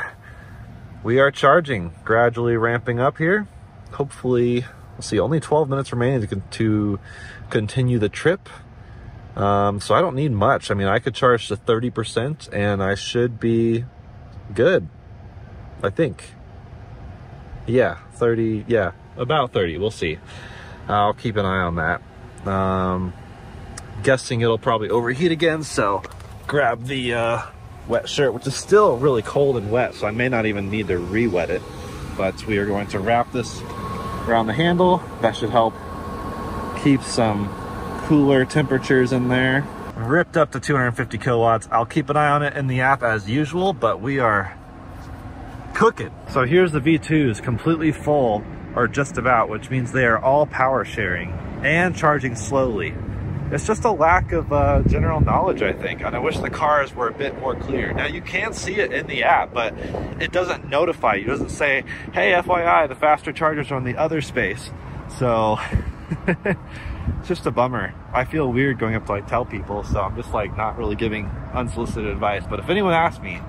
we are charging, gradually ramping up here. Hopefully, let's see, only 12 minutes remaining to continue the trip. So I don't need much. I mean, I could charge to 30% and I should be good, I think. Yeah, 30, yeah, about 30, we'll see. I'll keep an eye on that. Guessing it'll probably overheat again, so grab the wet shirt, which is still really cold and wet, so I may not even need to re-wet it. But we are going to wrap this around the handle. That should help keep some cooler temperatures in there. Ripped up to 250 kilowatts. I'll keep an eye on it in the app as usual, but we are cooking. So here's the V2s completely full, or just about, which means they are all power sharing and charging slowly. It's just a lack of general knowledge, I think, and I wish the cars were a bit more clear. Now, you can see it in the app, but it doesn't notify you. It doesn't say, hey, FYI, the faster chargers are on the other space. So it's just a bummer. I feel weird going up to like tell people, so I'm just like not really giving unsolicited advice. But if anyone asks me,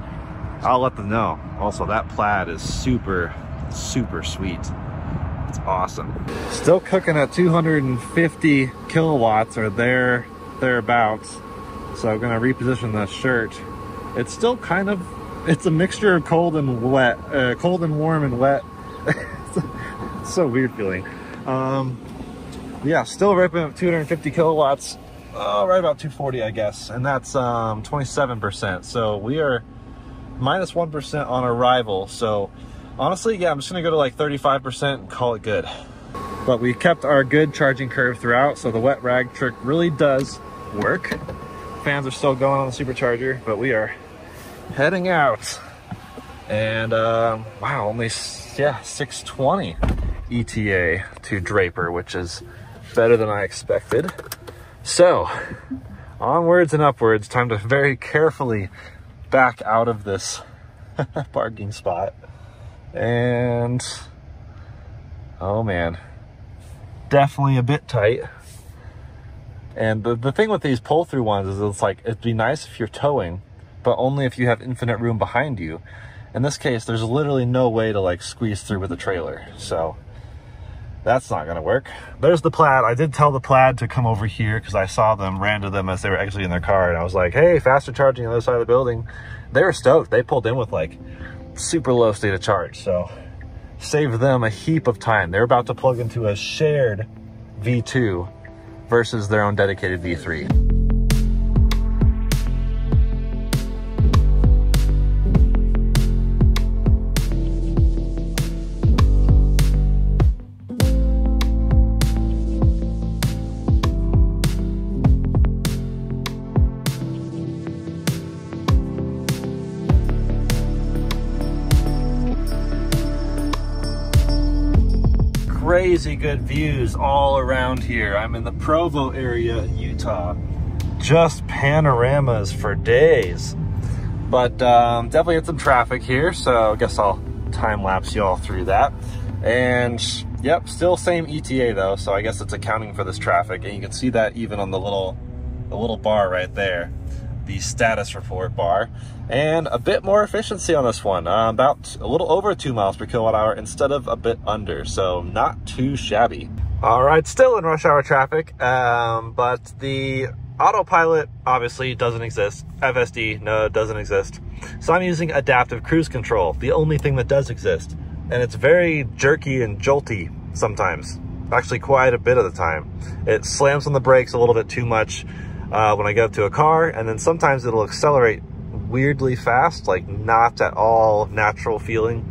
I'll let them know. Also, that Plaid is super, super sweet. It's awesome. Still cooking at 250 kilowatts or thereabouts. So I'm gonna reposition the shirt. It's still kind of, it's a mixture of cold and wet, cold and warm and wet. It's so weird feeling. Yeah, still right up 250 kilowatts. Right about 240, I guess. And that's 27%. So we are minus 1% on arrival. So honestly, yeah, I'm just gonna go to like 35% and call it good. But we kept our good charging curve throughout, so the wet rag trick really does work. Fans are still going on the supercharger, but we are heading out. And wow, only, yeah, 620 ETA to Draper, which is better than I expected. So onwards and upwards, time to very carefully back out of this parking spot. And oh man, definitely a bit tight. And the thing with these pull-through ones is it's like, it'd be nice if you're towing, but only if you have infinite room behind you. In this case, there's literally no way to like squeeze through with a trailer, so that's not gonna work. There's the Plaid. I did tell the Plaid to come over here because I saw them, ran to them as they were exiting their car, and I was like, hey, faster charging on the other side of the building. They were stoked. They pulled in with like super low state of charge, so saved them a heap of time. They're about to plug into a shared V2 versus their own dedicated V3. Crazy good views all around here. I'm in the Provo area, Utah. Just panoramas for days. But definitely had some traffic here, so I guess I'll time lapse you all through that. And yep, still same ETA though, so I guess it's accounting for this traffic. And you can see that even on the little bar right there, the status report bar. And a bit more efficiency on this one, about a little over 2 miles per kilowatt hour instead of a bit under, so not too shabby. All right, still in rush hour traffic, but the autopilot obviously doesn't exist. FSD, no, it doesn't exist. So I'm using adaptive cruise control, the only thing that does exist. And it's very jerky and jolty sometimes, actually quite a bit of the time. It slams on the brakes a little bit too much. when I get up to a car, and then sometimes it'll accelerate weirdly fast, like not at all natural feeling.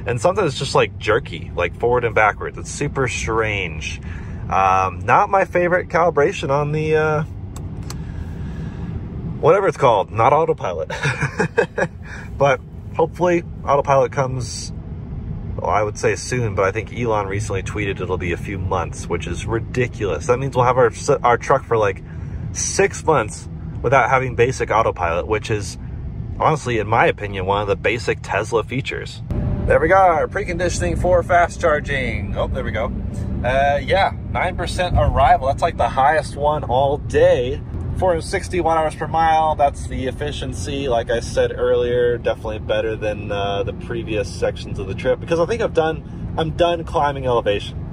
And sometimes it's just like jerky, like forward and backwards. It's super strange. Not my favorite calibration on the, whatever it's called, not autopilot. But hopefully autopilot comes, well, I would say soon, but I think Elon recently tweeted it'll be a few months, which is ridiculous. That means we'll have our truck for like 6 months without having basic autopilot, which is honestly, in my opinion, one of the basic Tesla features. There we go, our preconditioning for fast charging. Oh, there we go. Yeah, 9% arrival. That's like the highest one all day. 460 watt-hours per mile. That's the efficiency. Like I said earlier, definitely better than the previous sections of the trip, because I think I'm done climbing elevation.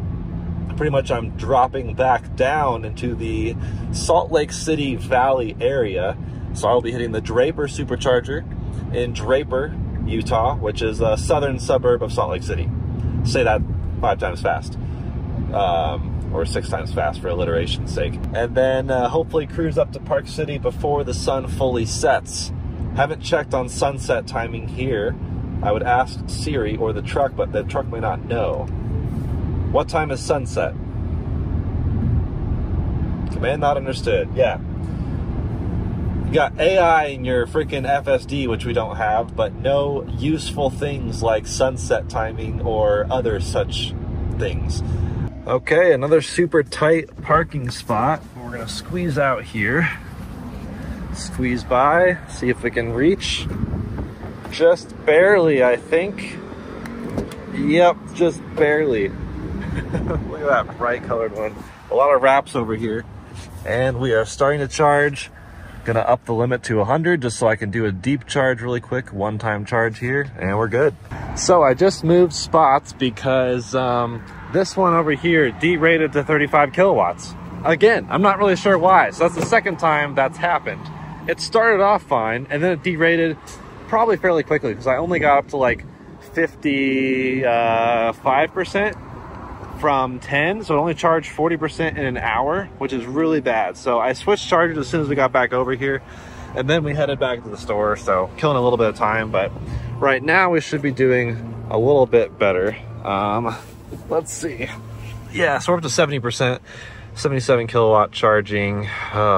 Pretty much I'm dropping back down into the Salt Lake City Valley area. So I'll be hitting the Draper Supercharger in Draper, Utah, which is a southern suburb of Salt Lake City. Say that 5 times fast. Or 6 times fast for alliteration's sake. And then hopefully cruise up to Park City before the sun fully sets. Haven't checked on sunset timing here. I would ask Siri or the truck, but the truck may not know. What time is sunset? Command not understood. Yeah. You got AI in your freaking FSD, which we don't have, but no useful things like sunset timing or other such things. Okay, another super tight parking spot. We're gonna squeeze out here. Squeeze by, see if we can reach. Just barely, I think. Yep, just barely. Look at that bright colored one. A lot of wraps over here. And we are starting to charge. Gonna up the limit to 100 just so I can do a deep charge really quick, one-time charge here, and we're good. So I just moved spots because this one over here derated to 35 kilowatts. Again, I'm not really sure why. So that's the second time that's happened. It started off fine and then it derated probably fairly quickly because I only got up to like 55% from 10, so it only charged 40% in an hour, which is really bad. So I switched chargers as soon as we got back over here, and then we headed back to the store, so killing a little bit of time, but right now we should be doing a little bit better. Let's see. Yeah, so we're up to 70%, 77 kilowatt charging.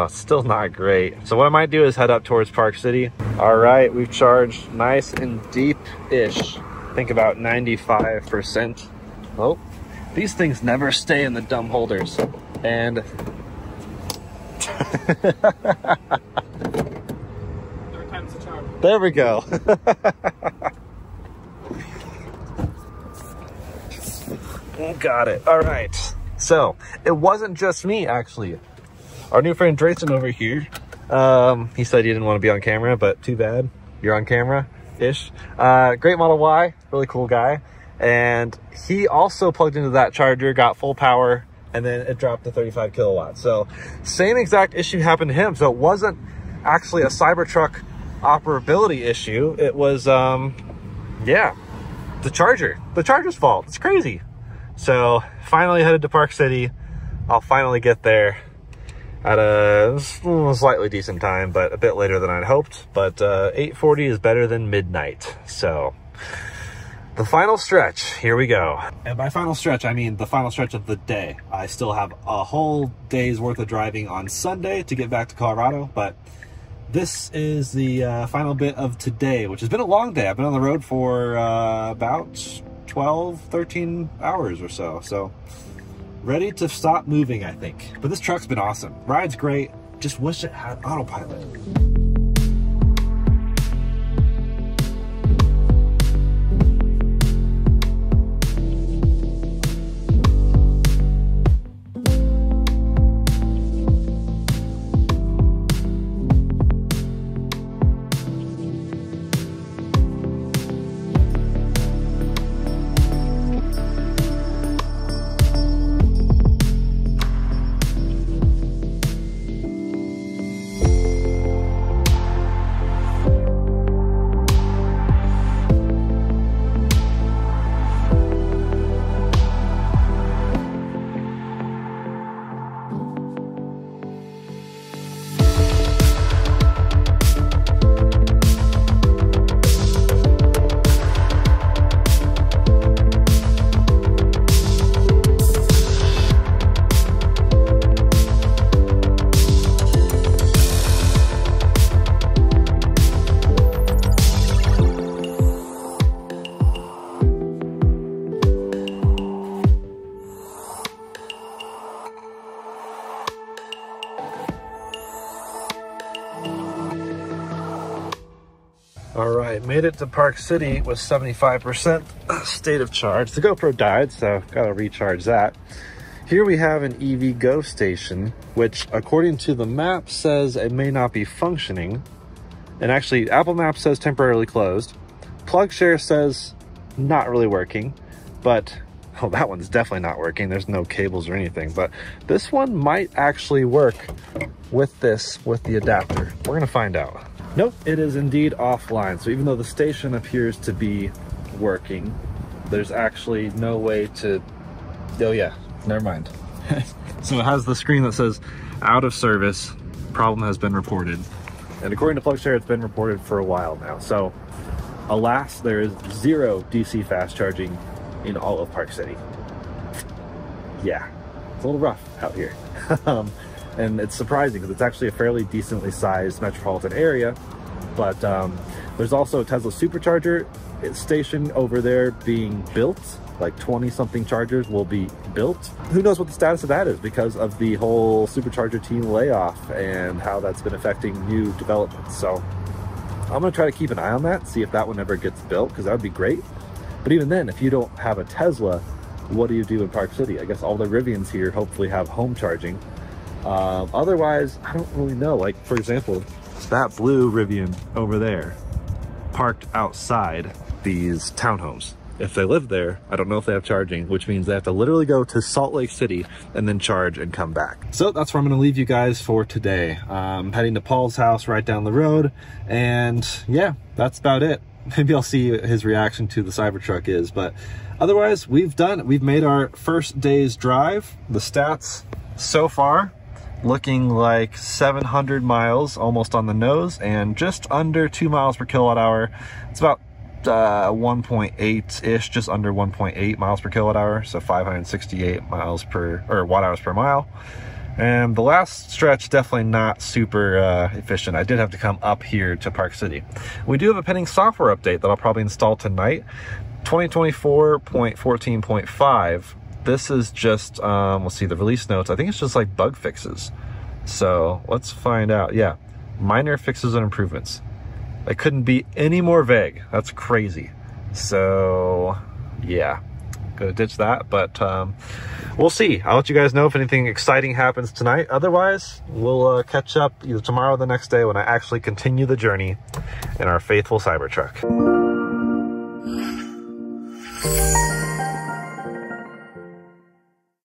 Still not great. So what I might do is head up towards Park City. All right, we've charged nice and deep-ish. Think about 95%. Oh. These things never stay in the dumb holders. And there we go. Got it. All right. So it wasn't just me, actually. Our new friend Drayson over here, he said he didn't want to be on camera, but too bad. You're on camera-ish. Great Model Y, really cool guy. And he also plugged into that charger, got full power, and then it dropped to 35 kilowatts. So same exact issue happened to him. So it wasn't actually a Cybertruck operability issue. It was, yeah, the charger's fault. It's crazy. So finally headed to Park City. I'll finally get there at a slightly decent time, but a bit later than I'd hoped. But 8:40 is better than midnight. So the final stretch, here we go. And by final stretch, I mean the final stretch of the day. I still have a whole day's worth of driving on Sunday to get back to Colorado, but this is the final bit of today, which has been a long day. I've been on the road for about 12, 13 hours or so. So ready to stop moving, I think. But this truck's been awesome. Ride's great. Just wish it had autopilot. right, made it to Park City with 75% state of charge. The GoPro died, so gotta recharge that. Here we have an EVgo station, which according to the map says it may not be functioning. And actually, Apple Maps says temporarily closed. PlugShare says not really working, but oh, that one's definitely not working. There's no cables or anything, but this one might actually work with the adapter. We're gonna find out. Nope, it is indeed offline. So even though the station appears to be working, there's actually no way to, oh yeah, never mind. So it has the screen that says out of service, problem has been reported. And according to PlugShare, it's been reported for a while now. So alas, there is 0 DC fast charging in all of Park City. Yeah, it's a little rough out here. And it's surprising because it's actually a fairly decently sized metropolitan area, but there's also a Tesla supercharger station over there being built. Like 20 something chargers will be built. Who knows what the status of that is because of the whole supercharger team layoff and how that's been affecting new developments. So I'm gonna try to keep an eye on that, see if that one ever gets built, because that would be great. But even then, if you don't have a Tesla, what do you do in Park City? I guess all the Rivians here hopefully have home charging. Otherwise, I don't really know. Like, for example, that blue Rivian over there parked outside these townhomes. If they live there, I don't know if they have charging, which means they have to literally go to Salt Lake City and then charge and come back. So that's where I'm gonna leave you guys for today. I'm heading to Paul's house right down the road, and yeah, that's about it. Maybe I'll see what his reaction to the Cybertruck is, but otherwise we've made our first day's drive. The stats so far looking like 700 miles almost on the nose and just under 2 miles per kilowatt hour. It's about 1.8-ish, just under 1.8 miles per kilowatt hour, so 568 miles per, or watt hours per mile. And the last stretch, definitely not super efficient. I did have to come up here to Park City. We do have a pending software update that I'll probably install tonight. 2024.14.5. This is just, we'll see the release notes. I think it's just like bug fixes. So let's find out. Yeah, minor fixes and improvements. They couldn't be any more vague. That's crazy. So yeah, gonna ditch that, but we'll see. I'll let you guys know if anything exciting happens tonight. Otherwise, we'll catch up either tomorrow or the next day when I actually continue the journey in our faithful Cybertruck.